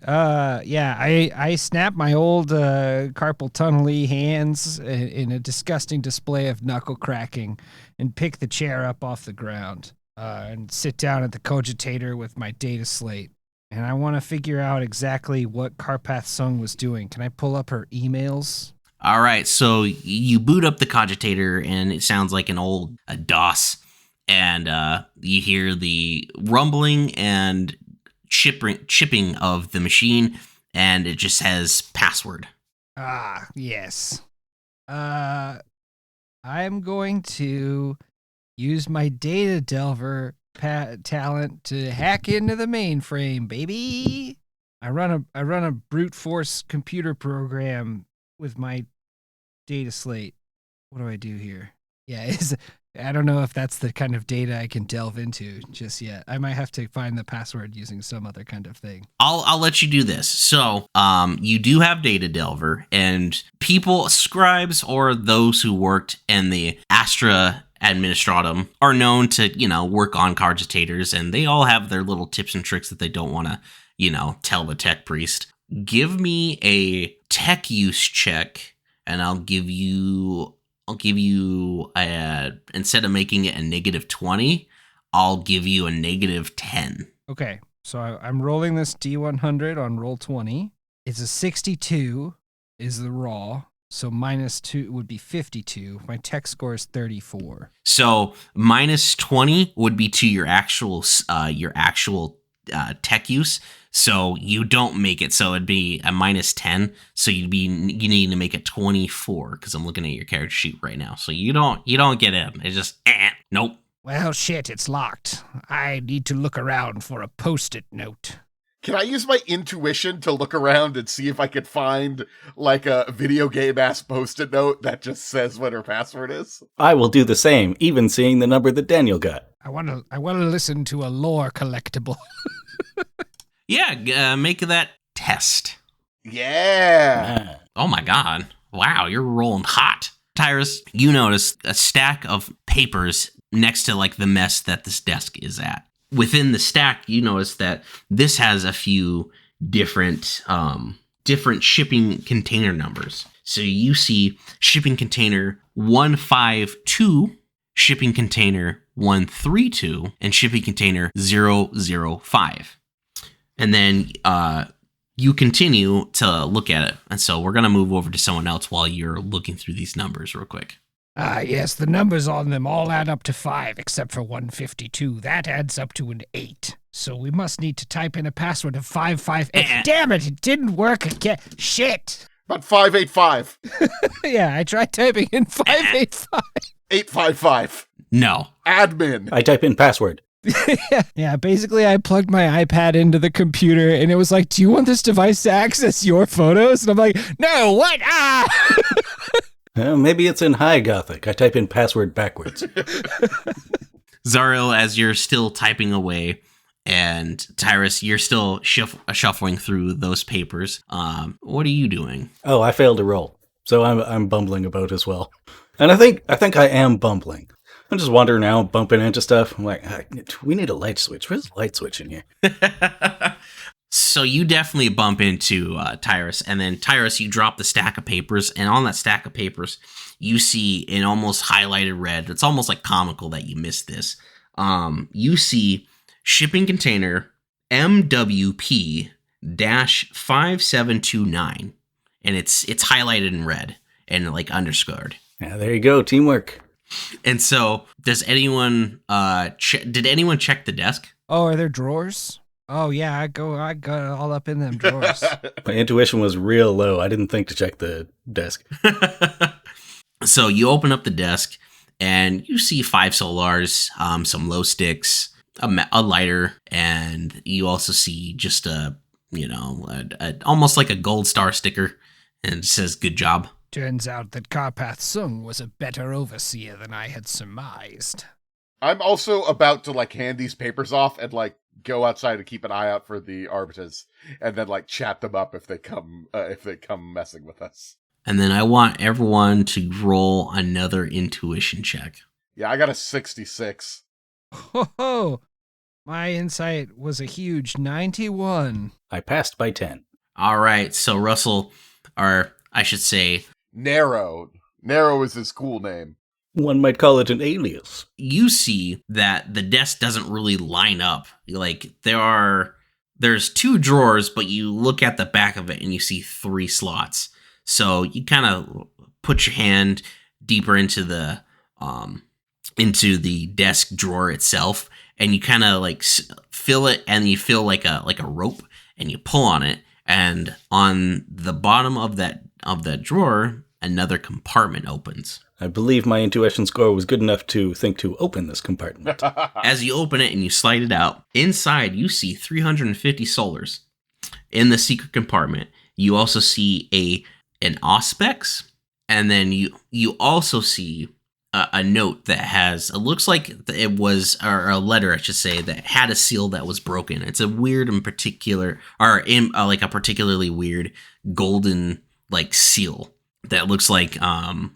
I snapped my old carpal tunnel-y hands in a disgusting display of knuckle cracking and pick the chair up off the ground and sit down at the cogitator with my data slate. And I want to figure out exactly what Karpath Sung was doing. Can I pull up her emails? All right, so you boot up the cogitator, and it sounds like an old DOS. And you hear the rumbling and chipping of the machine, and it just has password. Ah, yes. I'm going to use my data delver talent to hack into the mainframe, baby. I run a brute force computer program with my data slate. What do I do here? Yeah, I don't know if that's the kind of data I can delve into just yet. I might have to find the password using some other kind of thing. I'll let you do this. So, you do have Data Delver, and people, scribes, or those who worked in the Astra Administratum are known to, work on cogitators, and they all have their little tips and tricks that they don't want to, tell the tech priest. Give me a tech use check, and I'll give you instead of making it a -20, I'll give you a -10. Okay, so I'm rolling this D100 on roll 20. It's a 62 is the raw, so -2 would be 52. My tech score is 34. So -20 would be to your actual tech use. So you don't make it. So it'd be a -10. So you need to make it 24 because I'm looking at your character sheet right now. So you don't get in. It's just nope. Well, shit, it's locked. I need to look around for a post-it note. Can I use my intuition to look around and see if I could find like a video game ass post-it note that just says what her password is? I will do the same, even seeing the number that Daniel got. I want to listen to a lore collectible. Yeah, make that test. Yeah. Oh my god. Wow, you're rolling hot. Tyrus, you notice a stack of papers next to like the mess that this desk is at. Within the stack, you notice that this has a few different shipping container numbers. So you see shipping container 152, shipping container 132, and shipping container 005. And then you continue to look at it. And so we're going to move over to someone else while you're looking through these numbers real quick. Yes, the numbers on them all add up to 5, except for 152. That adds up to an 8. So we must need to type in a password of 558. Damn it didn't work again. Shit. About 585. Yeah, I tried typing in 585. 855. No. Admin. I type in password. Yeah, basically I plugged my iPad into the computer and it was like, do you want this device to access your photos? And I'm like, no, what? Maybe it's in High Gothic. I type in password backwards. Zariel, as you're still typing away, and Tyrus, you're still shuffling through those papers. What are you doing? Oh, I failed to roll, so I'm bumbling about as well. And I think I am bumbling. I'm just wandering out, bumping into stuff. I'm like, we need a light switch. Where's the light switch in here? So you definitely bump into Tyrus, and then Tyrus, you drop the stack of papers, and on that stack of papers, you see in almost highlighted red. It's almost like comical that you missed this. You see shipping container MWP-5729. And it's highlighted in red and like underscored. Yeah, there you go. Teamwork. And so, does anyone did anyone check the desk? Oh, are there drawers? Oh yeah, I got all up in them drawers. My intuition was real low. I didn't think to check the desk. So you open up the desk and you see 5 solars, some glow sticks, a lighter, and you also see just a almost like a gold star sticker, and it says "Good job." Turns out that Karpath Sung was a better overseer than I had surmised. I'm also about to like hand these papers off and like go outside to keep an eye out for the arbiters, and then like chat them up if they come messing with us. And then I want everyone to roll another intuition check. Yeah, I got a 66. Ho! My insight was a huge 91. I passed by 10. All right, so Russell, or I should say, Narrow. Narrow is his cool name. One might call it an alias. You see that the desk doesn't really line up. Like there's 2 drawers, but you look at the back of it and you see 3 slots. So you kind of put your hand deeper into the desk drawer itself, and you kind of like feel it, and you feel like a rope, and you pull on it, and on the bottom of that drawer, another compartment opens. I believe my intuition score was good enough to think to open this compartment. As you open it and you slide it out, inside you see 350 solars. In the secret compartment, you also see an auspex, and then you also see a note that has, it looks like it was, or a letter I should say, that had a seal that was broken. It's a weird and particular, or like a particularly weird golden like seal that looks like a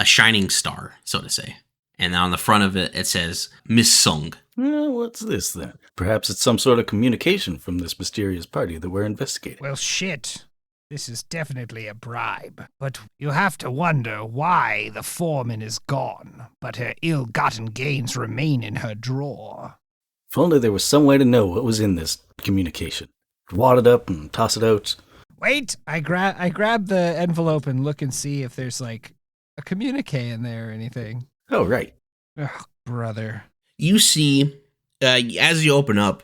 shining star, so to say. And on the front of it, it says Miss Sung. What's this then? Perhaps it's some sort of communication from this mysterious party that we're investigating. Well, shit. This is definitely a bribe. But you have to wonder why the foreman is gone, but her ill-gotten gains remain in her drawer. If only there was some way to know what was in this communication. Wad it up and toss it out. Wait! I grab the envelope and look and see if there's like a communique in there or anything. Oh, right. Ugh, brother. You see, as you open up,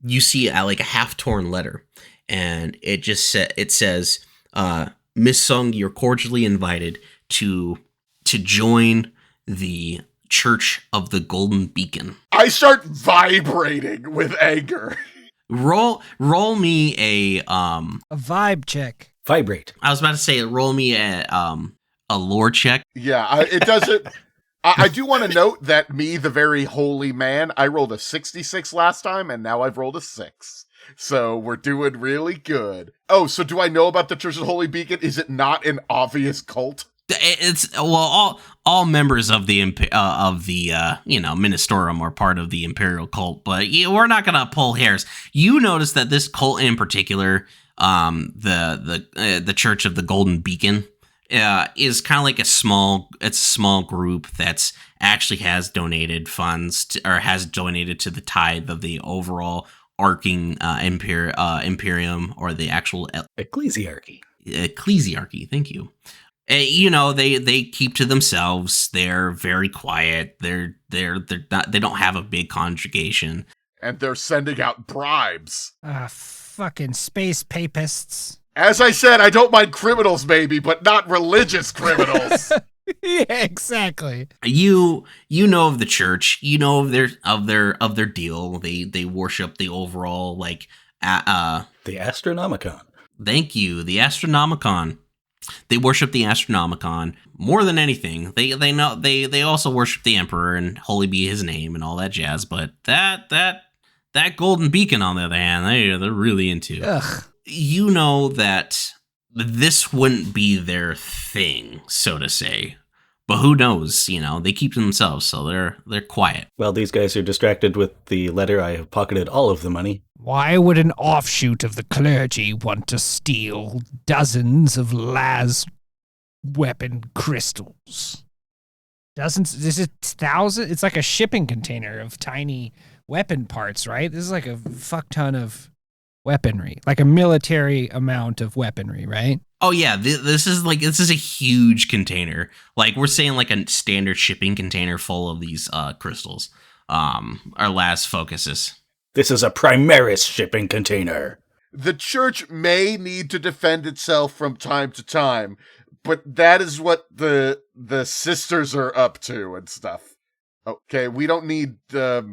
you see like a half-torn letter. And it just says, Miss Sung, you're cordially invited to join the Church of the Golden Beacon. I start vibrating with anger. Roll me a vibe check. Vibrate. I was about to say roll me a lore check. Yeah, it doesn't. I do want to note that me, the very holy man, I rolled a 66 last time, and now I've rolled a 6. So we're doing really good. Oh, so do I know about the Church of the Holy Beacon? Is it not an obvious cult? It's all members of the Ministorum are part of the Imperial cult, but we're not gonna pull hairs. You notice that this cult in particular, the Church of the Golden Beacon, is kind of like a small group that's actually has donated funds or has donated to the tithe of the overall arcing Imperium, or the actual Ecclesiarchy. Thank you. They keep to themselves. They're very quiet. They're not. They don't have a big congregation, and they're sending out bribes. Fucking space papists. As I said, I don't mind criminals, maybe, but not religious criminals. Yeah, exactly. You know of the church. You know of their deal. They worship the overall the Astronomicon. Thank you, the Astronomicon. They worship the Astronomicon more than anything. They also worship the Emperor and holy be his name and all that jazz. But that golden beacon, on the other hand, they're really into. Ugh. You know that this wouldn't be their thing, so to say. But who knows? They keep to themselves, so they're quiet. While these guys are distracted with the letter, I have pocketed all of the money. Why would an offshoot of the clergy want to steal dozens of las weapon crystals? Dozens. This is thousands. It's like a shipping container of tiny weapon parts, right? This is like a fuck ton of weaponry, like a military amount of weaponry, right? Oh yeah, this is a huge container. Like we're saying like a standard shipping container full of these crystals. Our last focuses. This is a Primaris shipping container. The church may need to defend itself from time to time, but that is what the sisters are up to and stuff. Okay, we don't need a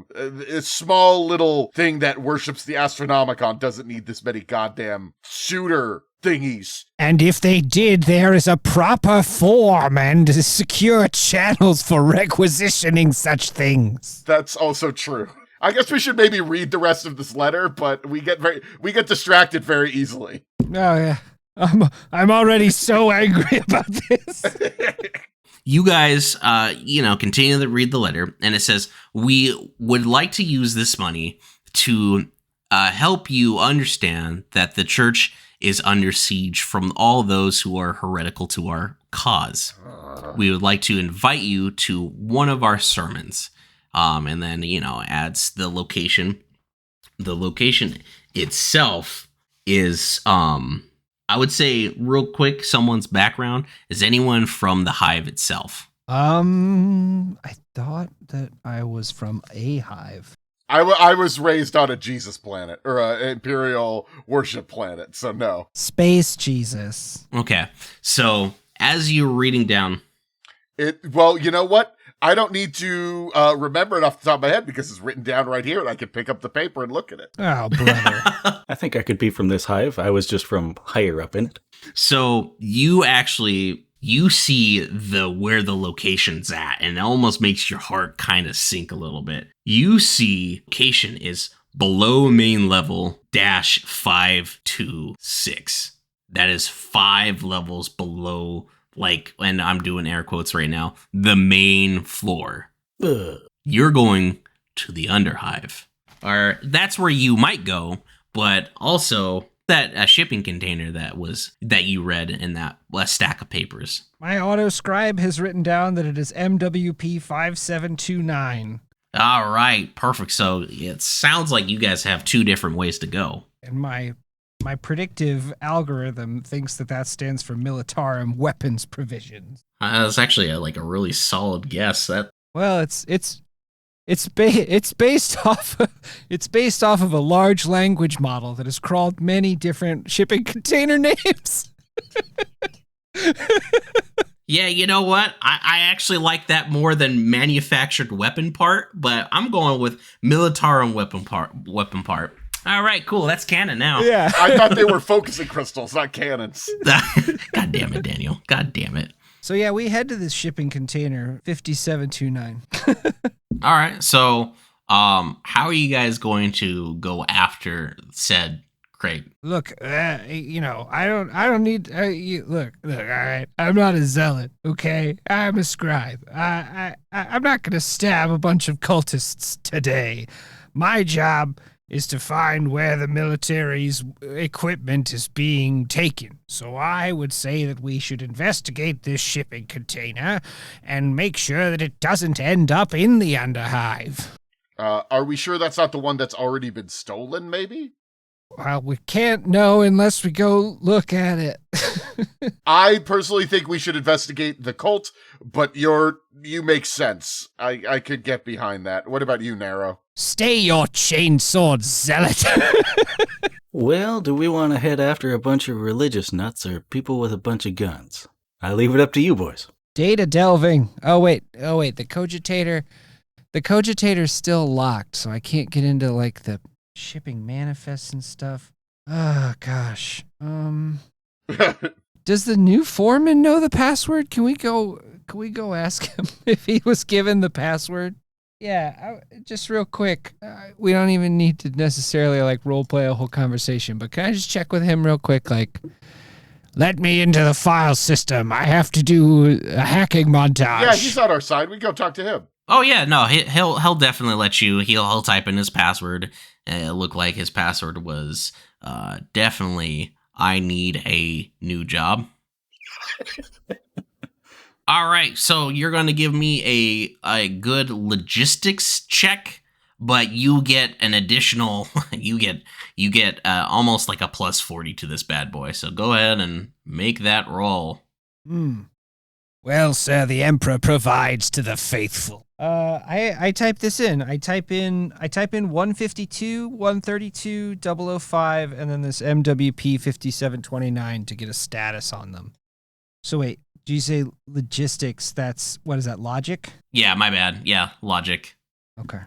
small little thing that worships the Astronomicon doesn't need this many goddamn shooter thingies. And if they did, there is a proper form and secure channels for requisitioning such things. That's also true. I guess we should maybe read the rest of this letter, but we get distracted very easily. Oh yeah. I'm already so angry about this. You guys, continue to read the letter, and it says, we would like to use this money to help you understand that the church is under siege from all those who are heretical to our cause. We would like to invite you to one of our sermons. And then, adds the location. The location itself is, I would say real quick, someone's background. Is anyone from the hive itself? I thought that I was from a hive. I was raised on a Jesus planet, or an imperial worship planet, so no. Space Jesus. Okay, so as you're reading down... Well, you know what? I don't need to remember it off the top of my head because it's written down right here and I can pick up the paper and look at it. Oh, brother. I think I could be from this hive. I was just from higher up in it. So you see where the location's at, and it almost makes your heart kind of sink a little bit. You see location is below main level -526. That is 5 levels below, and I'm doing air quotes right now, the main floor. Ugh. You're going to the underhive. Or that's where you might go, but also that shipping container that you read in that stack of papers. My auto scribe has written down that it is MWP 5729. All right, perfect. So it sounds like you guys have 2 different ways to go. And my predictive algorithm thinks that stands for Militarum Weapons Provisions. That's actually a really solid guess. Well, it's based off of a large language model that has crawled many different shipping container names. Yeah, you know what? I actually like that more than manufactured weapon part, but I'm going with Militarum weapon part. All right, cool. That's canon now. Yeah. I thought they were focusing crystals, not cannons. God damn it, Daniel. God damn it. So yeah, we head to this shipping container 5729. All right. So, how are you guys going to go after said Craig? Look, I don't need. Look. All right, I'm not a zealot. Okay, I'm a scribe. I'm not gonna stab a bunch of cultists today. My job is to find where the military's equipment is being taken. So I would say that we should investigate this shipping container and make sure that it doesn't end up in the underhive. Are we sure that's not the one that's already been stolen, maybe? Well, we can't know unless we go look at it. I personally think we should investigate the cult, but you make sense. I could get behind that. What about you, Narrow? Stay your chainsword, zealot. Well, do we want to head after a bunch of religious nuts or people with a bunch of guns? I leave it up to you boys. Data delving. Oh wait, the cogitator's still locked, so I can't get into the shipping manifests and stuff. Oh gosh. Does the new foreman know the password? Can we go ask him if he was given the password? Yeah, just real quick. We don't even need to necessarily role play a whole conversation, but can I just check with him real quick? Let me into the file system. I have to do a hacking montage. Yeah, he's on our side. We go talk to him. Oh yeah, no, he'll definitely let you. He'll type in his password. It looked like his password was definitely I need a new job. All right, so you're going to give me a good logistics check, but you get an additional you get almost like a plus 40 to this bad boy. So go ahead and make that roll. Well, sir, the Emperor provides to the faithful. I type this in. I type in 152, 132, 005, and then this MWP 5729 to get a status on them. So wait, do you say logistics? That's, what is that, logic? Yeah, my bad. Yeah, logic. Okay.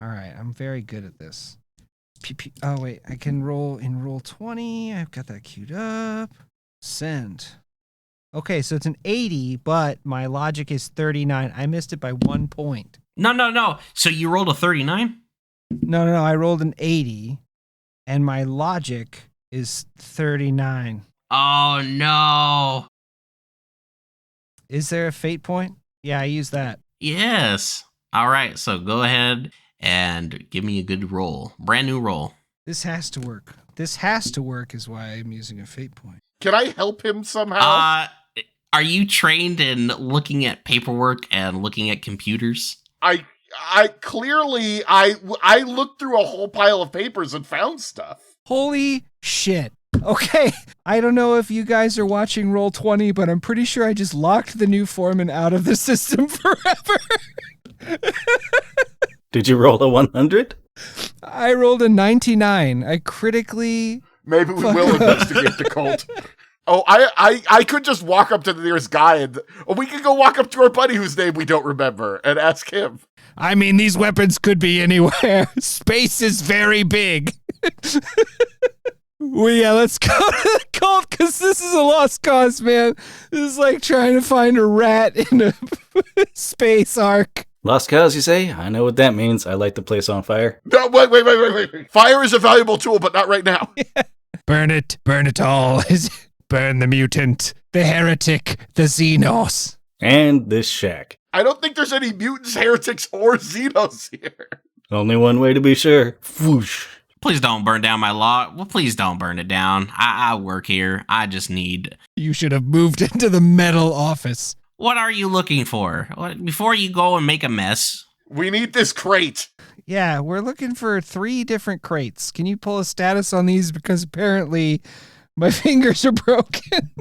All right, I'm very good at this. Oh wait, I can roll in roll 20. I've got that queued up. Send. Okay, so it's an 80, but my logic is 39. I missed it by 1 point. No. So you rolled a 39? No. I rolled an 80, and my logic is 39. Oh, no. Is there a fate point? Yeah, I use that. Yes. All right, so go ahead and give me a good roll. Brand new roll. This has to work. This has to work is why I'm using a fate point. Can I help him somehow? Are you trained in looking at paperwork and looking at computers? I clearly looked through a whole pile of papers and found stuff. Holy shit. Okay, I don't know if you guys are watching Roll20, but I'm pretty sure I just locked the new foreman out of the system forever. Did you roll a 100? I rolled a 99. I critically... Maybe we will investigate the cult. Oh, I could just walk up to the nearest guy and we could go walk up to our buddy whose name we don't remember and ask him. I mean, these weapons could be anywhere. Space is very big. Well, yeah, let's go to the cult because this is a lost cause, man. This is like trying to find a rat in a space ark. Lost cause, you say? I know what that means. I light the place on fire. No, wait. Fire is a valuable tool, but not right now. Yeah. Burn it all. Burn the mutant, the heretic, the Xenos. And this shack. I don't think there's any mutants, heretics, or Xenos here. Only one way to be sure. Whoosh. Please don't burn down my lot. Well, please don't burn it down. I work here. I just need... You should have moved into the metal office. What are you looking for? Before you go and make a mess... We need this crate. Yeah, we're looking for 3 different crates. Can you pull a status on these? Because apparently my fingers are broken.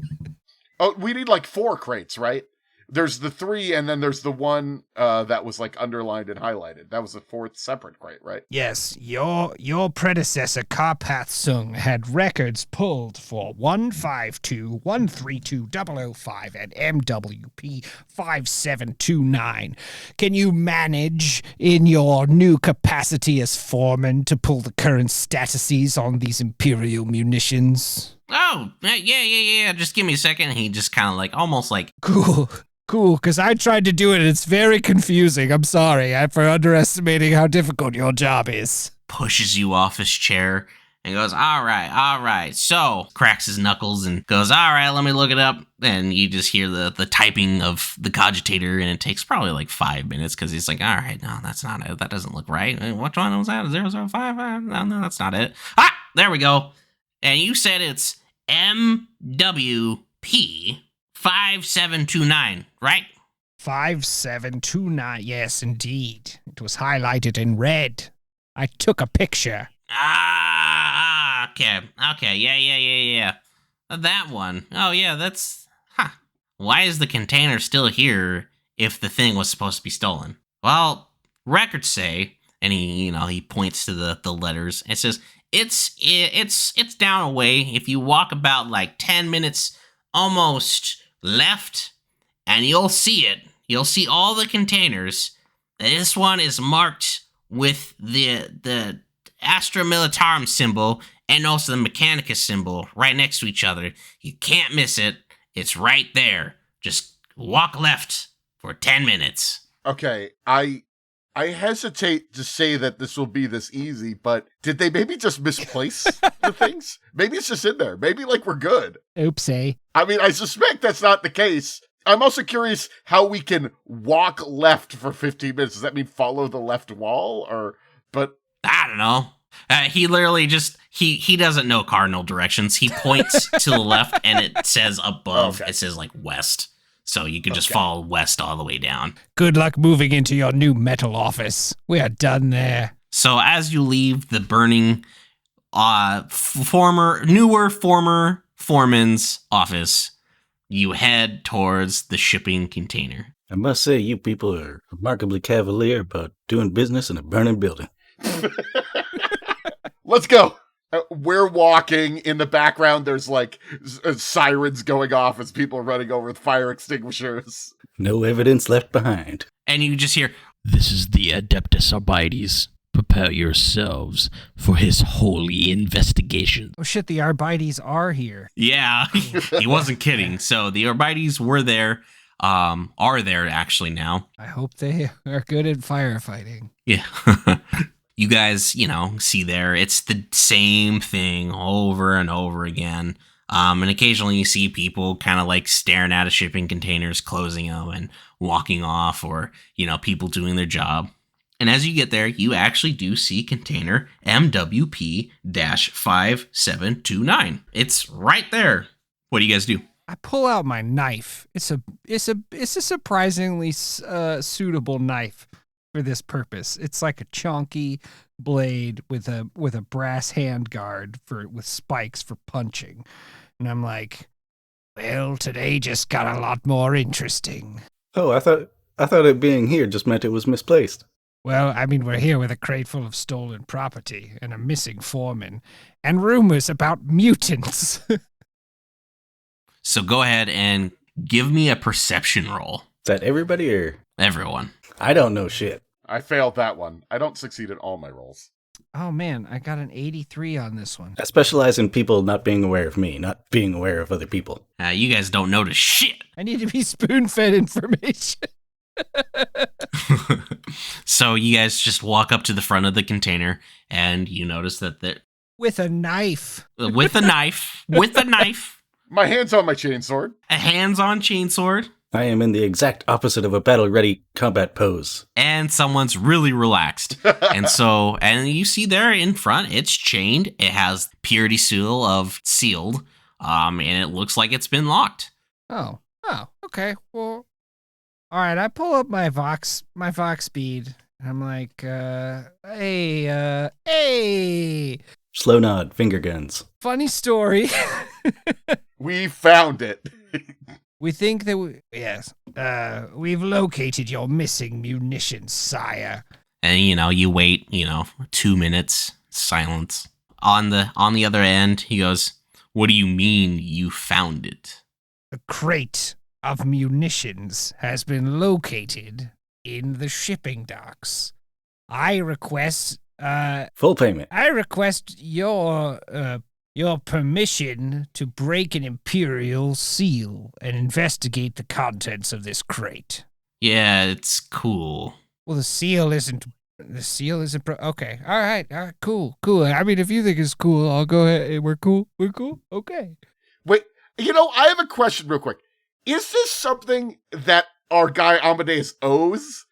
Oh, we need like 4 crates, right? There's the 3, and then there's the one that was like underlined and highlighted. That was the 4th separate crate, right? Yes, your predecessor Karpath Sung had records pulled for 152, 132, 005, and MWP 5729. Can you manage in your new capacity as foreman to pull the current statuses on these Imperial munitions? Oh, yeah. Just give me a second. He just kind of like, almost like... Cool, because I tried to do it and it's very confusing. I'm sorry for underestimating how difficult your job is. Pushes you off his chair and goes, all right. So, cracks his knuckles and goes, all right, let me look it up. And you just hear the typing of the cogitator, and it takes probably like 5 minutes because he's like, all right, no, that's not it. That doesn't look right. Which one was that? 005? No, that's not it. Ah, there we go. And you said it's MWP 5729, right? 5729, yes, indeed. It was highlighted in red. I took a picture. Okay, yeah. That one. Oh, yeah, that's... Why is the container still here if the thing was supposed to be stolen? Well, records say, and he points to the letters, it says, it's down a way. If you walk about like 10 minutes almost left, and you'll see it. You'll see all the containers. This one is marked with the Astra Militarum symbol and also the Mechanicus symbol right next to each other. You can't miss it. It's right there. Just walk left for 10 minutes. Okay, I hesitate to say that this will be this easy, but did they maybe just misplace the things? Maybe it's just in there. Maybe like we're good. Oopsie. I mean, I suspect that's not the case. I'm also curious how we can walk left for 15 minutes. Does that mean follow the left wall but I don't know. He literally just, he doesn't know cardinal directions. He points to the left and it says above, It says like west. So you can just follow west all the way down. Good luck moving into your new metal office. We are done there. So as you leave the burning former foreman's office, you head towards the shipping container. I must say, you people are remarkably cavalier about doing business in a burning building. Let's go. We're walking. In the background, there's like sirens going off as people are running over with fire extinguishers. No evidence left behind. And you just hear, This is the Adeptus Arbites. Prepare yourselves for his holy investigation. Oh shit, the Arbites are here. yeah, he wasn't kidding. So the Arbites were there, are there actually now. I hope they are good at firefighting. Yeah. You guys, see there, it's the same thing over and over again. And occasionally you see people kind of like staring at a shipping containers, closing them and walking off, or, people doing their job. And as you get there, you actually do see container MWP-5729. It's right there. What do you guys do? I pull out my knife. It's a surprisingly suitable knife for this purpose. It's like a chonky blade with a brass hand guard with spikes for punching. And I'm like, well, today just got a lot more interesting. Oh, I thought it being here just meant it was misplaced. Well, I mean, we're here with a crate full of stolen property and a missing foreman and rumors about mutants. So go ahead and give me a perception roll. Is that everybody or? Everyone. I don't know shit. I failed that one. I don't succeed in all my rolls. Oh, man, I got an 83 on this one. I specialize in people not being aware of me, not being aware of other people. You guys don't notice shit. I need to be spoon-fed information. So you guys just walk up to the front of the container, and you notice that With a knife. with a knife, My hand's on my chainsword. a hands-on chainsword, I am in the exact opposite of a battle-ready combat pose. and someone's really relaxed. And you see there in front, it's chained. It has purity seal of sealed, and it looks like it's been locked. Oh, okay. Well, all right. I pull up my Vox bead. And I'm like, hey. Slow nod, finger guns. Funny story. We found it. We think that we've located your missing munitions, sire. And you wait 2 minutes silence. On the other end, he goes, "What do you mean you found it?" The crate of munitions has been located in the shipping docks. I request Full payment. I request your permission to break an Imperial seal and investigate the contents of this crate. Yeah, it's cool. Well, the seal isn't. Okay, all right, cool. I mean, if you think it's cool, I'll go ahead. We're cool. Okay. Wait, I have a question real quick. Is this something that our guy Amadeus owns?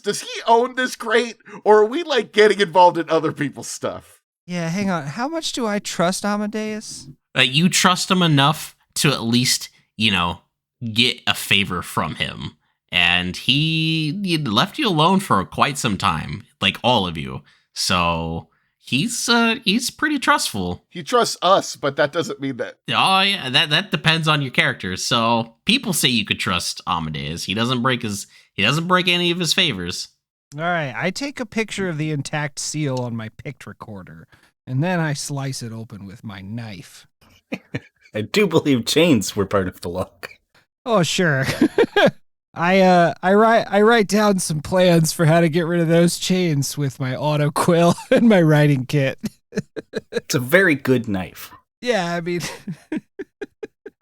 Does he own this crate? Or are we like getting involved in other people's stuff? Yeah, hang on. How much do I trust Amadeus? You trust him enough to at least, get a favor from him. And he left you alone for quite some time, like all of you. So he's pretty trustful. He trusts us, but that doesn't mean that. Oh yeah, that depends on your character. So people say you could trust Amadeus. He doesn't break any of his favors. All right, I take a picture of the intact seal on my pict recorder, and then I slice it open with my knife. I do believe chains were part of the lock. Oh, sure. I write down some plans for how to get rid of those chains with my auto quill and my writing kit. It's a very good knife. Yeah, I mean,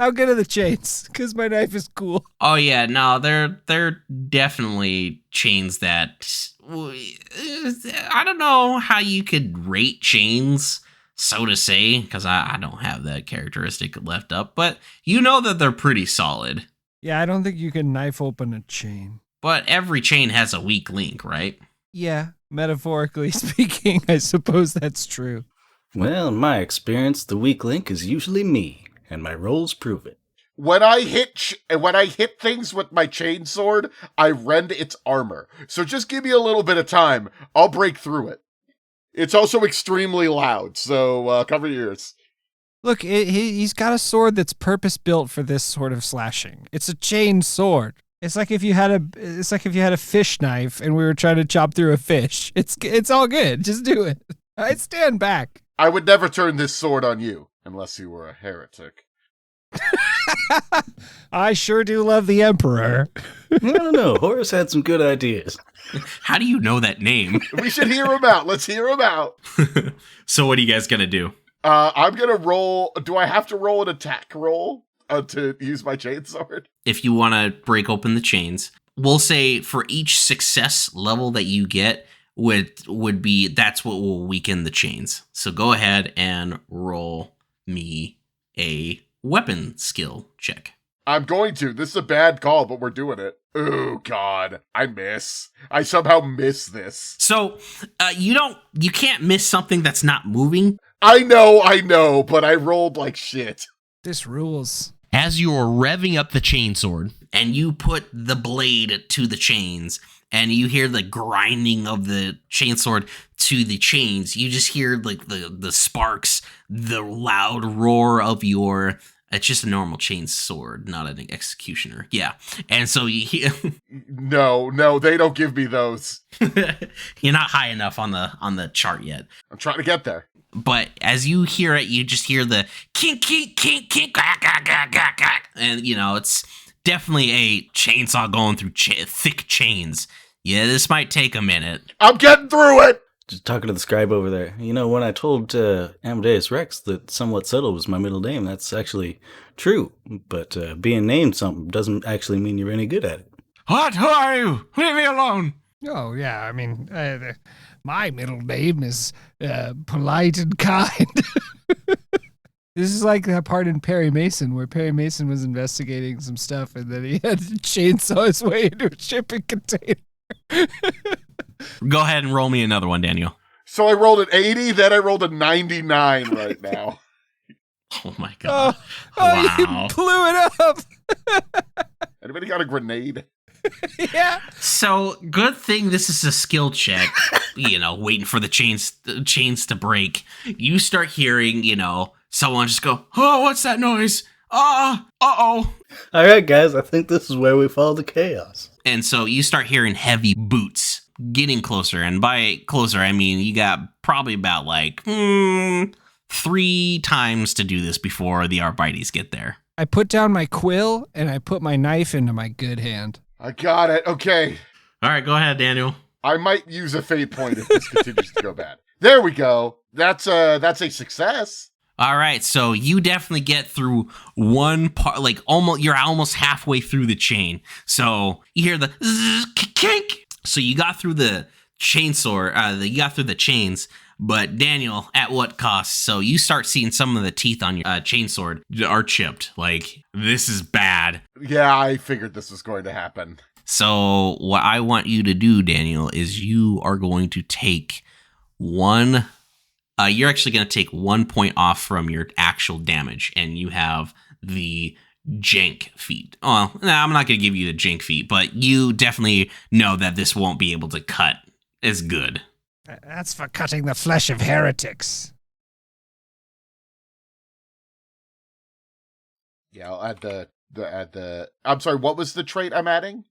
how good are the chains? Because my knife is cool. Oh yeah, no, they're definitely chains that I don't know how you could rate chains, so to say, because I don't have that characteristic left up, but you know that they're pretty solid. Yeah, I don't think you can knife open a chain. But every chain has a weak link, right? Yeah, metaphorically speaking, I suppose that's true. Well, in my experience, the weak link is usually me, and my rolls prove it. when I hit things with my chainsword, I rend its armor. So just give me a little bit of time. I'll break through it. It's also extremely loud, so cover your ears. Look, he's got a sword that's purpose-built for this sort of slashing. It's a chain sword. It's like if you had a fish knife and we were trying to chop through a fish. It's all good. Just do it. I stand back. I would never turn this sword on you, unless you were a heretic. I sure do love the Emperor. I don't know. Horace had some good ideas. How do you know that name? We should hear him out. Let's hear him out. So what are you guys going to do? I'm going to roll. Do I have to roll an attack roll to use my chainsword? If you want to break open the chains, we'll say for each success level that you get would be, that's what will weaken the chains. So go ahead and roll me a weapon skill check. I'm going to. This is a bad call, but we're doing it. Oh, God. I somehow miss this. So you can't miss something that's not moving. I know, but I rolled like shit. This rules. As you're revving up the chainsword, And you put the blade to the chains, and you hear the grinding of the chainsword to the chains. You just hear like the sparks, the loud roar of your... It's just a normal chain sword, not an executioner. Yeah. And so you hear... No, they don't give me those. You're not high enough on the chart yet. I'm trying to get there. But as you hear it, you just hear the kink, kink, kink, kink, quack, quack, quack, quack, quack. And, it's definitely a chainsaw going through thick chains. Yeah, this might take a minute. I'm getting through it! Just talking to the scribe over there. When I told Amadeus Rex that Somewhat Subtle was my middle name, that's actually true. But being named something doesn't actually mean you're any good at it. What? Who are you? Leave me alone. Oh, yeah. I mean, my middle name is polite and kind. This is like that part in Perry Mason where Perry Mason was investigating some stuff and then he had to chainsaw his way into a shipping container. Go ahead and roll me another one, Daniel. So I rolled an 80, then I rolled a 99 right now. Oh my god. Wow. Wow. You blew it up. Anybody got a grenade? Yeah. So, good thing this is a skill check, waiting for the chains to break. You start hearing, someone just go, "Oh, what's that noise? Uh-oh." All right, guys, I think this is where we fall to chaos. And so you start hearing heavy boots getting closer. And by closer, I mean you got probably about 3 times to do this before the Arbites get there. I put down my quill and I put my knife into my good hand. I got it. Okay. All right, go ahead, Daniel. I might use a fate point if this continues to go bad. There we go. That's a success. All right, so you definitely get through one part, you're almost halfway through the chain. So you hear the zzz, kink. So you got through the chainsaw, you got through the chains, but Daniel, at what cost? So you start seeing some of the teeth on your chainsword are chipped. This is bad. Yeah, I figured this was going to happen. So what I want you to do, Daniel, is you are going to take one... you're actually going to take 1 point off from your actual damage, and you have the jank feat. Well, I'm not going to give you the jank feat, but you definitely know that this won't be able to cut as good. That's for cutting the flesh of heretics. Yeah, I'll add the I'm sorry, what was the trait I'm adding?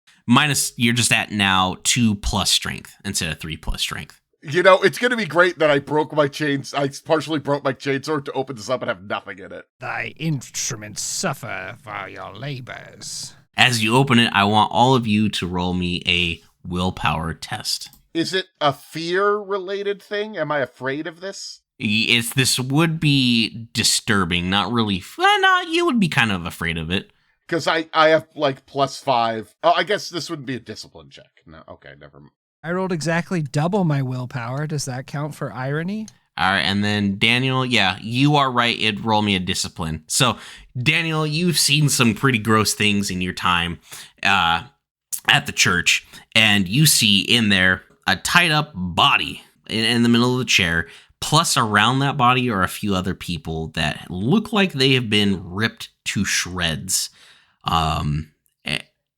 You're just at now 2+ strength instead of 3+ strength. It's going to be great that I broke my chains. I partially broke my chainsword to open this up and have nothing in it. Thy instruments suffer for your labors. As you open it, I want all of you to roll me a willpower test. Is it a fear-related thing? Am I afraid of this? This would be disturbing, not really. No, you would be kind of afraid of it. Because I have +5. Oh, I guess this would be a discipline check. No, okay, never mind. I rolled exactly double my willpower. Does that count for irony? All right, and then Daniel, yeah, you are right. It'd roll me a discipline. So, Daniel, you've seen some pretty gross things in your time at the church, and you see in there a tied up body in the middle of the chair, Plus, around that body are a few other people that look like they have been ripped to shreds.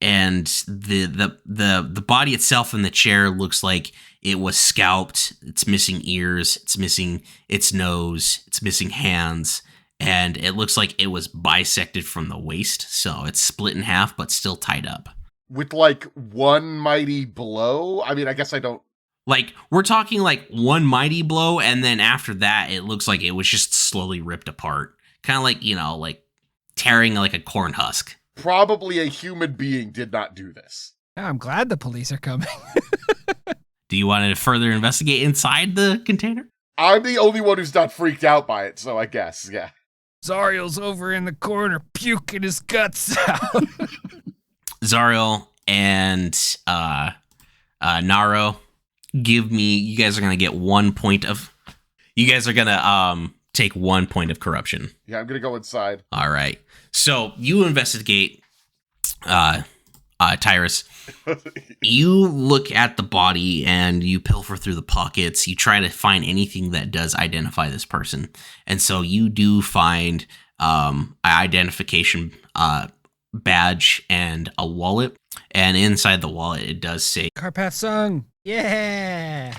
And the body itself in the chair looks like it was scalped. It's missing ears. It's missing its nose. It's missing hands. And it looks like it was bisected from the waist. So it's split in half, but still tied up. With like one mighty blow? I mean, I guess I don't... Like, we're talking like one mighty blow, and then after that, it looks like it was just slowly ripped apart. Kind of like, like tearing like a corn husk. Probably a human being did not do this. I'm glad the police are coming. Do you want to further investigate inside the container? I'm the only one who's not freaked out by it, so I guess, yeah. Zariel's over in the corner puking his guts out. Zariel and Naro, you guys are going to get 1 point of... You guys are going to take 1 point of corruption. Yeah, I'm going to go inside. All right. So you investigate, Tyrus. You look at the body and you pilfer through the pockets. You try to find anything that does identify this person. And so you do find an identification badge and a wallet. And inside the wallet, it does say, Carpath Sung. Yeah.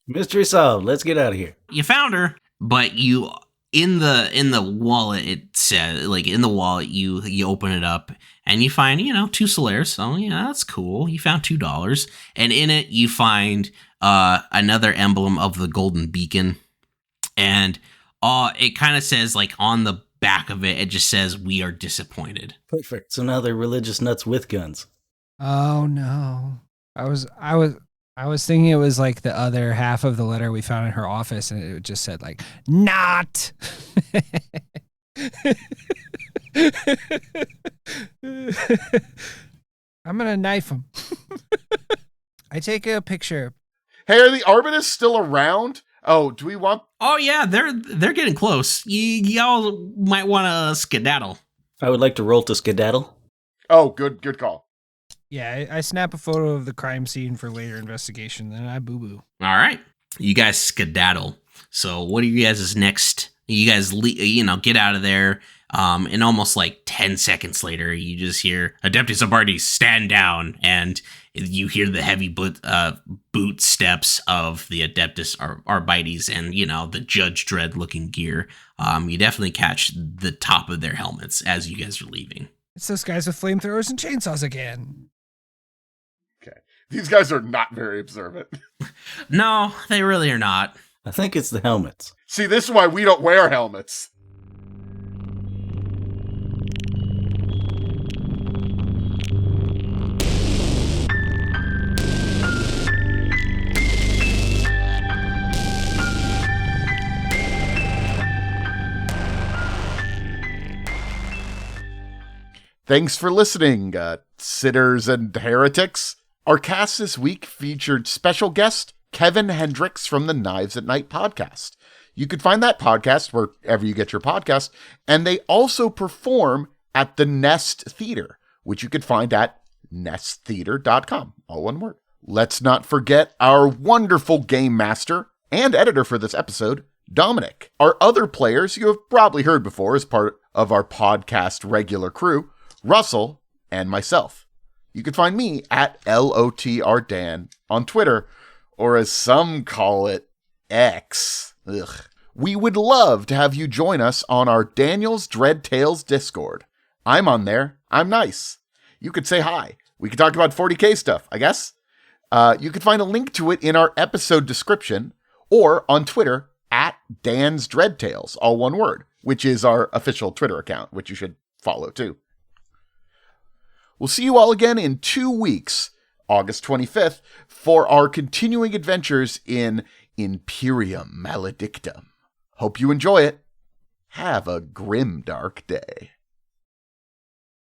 Mystery solved. Let's get out of here. you found her, but you... In the wallet, it says, like, in the wallet, you open it up and you find, 2 solaires. So, yeah, that's cool. You found $2. And in it, you find another emblem of the golden beacon. And it kind of says, like, on the back of it, it just says, "We are disappointed." Perfect. So now they're religious nuts with guns. Oh no. I was thinking it was like the other half of the letter we found in her office, and it just said like, "Not." I'm gonna knife him. I take a picture. Hey, are the Arbiters still around? Oh, do we want... Oh yeah, they're getting close. Y'all might want to skedaddle. I would like to roll to skedaddle. Oh, good call. Yeah, I snap a photo of the crime scene for later investigation, then I boo-boo. All right, you guys skedaddle. So what are you guys' next? You guys, get out of there. And almost like 10 seconds later, you just hear Adeptus Abartes stand down, and you hear the heavy boot steps of the Adeptus Arbites and, the Judge Dredd looking gear. You definitely catch the top of their helmets as you guys are leaving. It's those guys with flamethrowers and chainsaws again. Okay. These guys are not very observant. No, they really are not. I think it's the helmets. See, this is why we don't wear helmets. Thanks for listening, sitters and heretics. Our cast this week featured special guest Kevin Hendricks from the Knives at Night podcast. You can find that podcast wherever you get your podcast, and they also perform at the Nest Theater, which you can find at nesttheater.com, all one word. Let's not forget our wonderful game master and editor for this episode, Dominic. Our other players you have probably heard before as part of our podcast regular crew, Russell, and myself. You can find me at LOTRDan on Twitter, or as some call it, X. Ugh. We would love to have you join us on our Daniel's Dread Tales Discord. I'm on there. I'm nice. You could say hi. We could talk about 40K stuff, I guess. You could find a link to it in our episode description, or on Twitter at Dan's Dread Tales, all one word, which is our official Twitter account, which you should follow too. We'll see you all again in 2 weeks, August 25th, for our continuing adventures in Imperium Maledictum. Hope you enjoy it. Have a grim, dark day.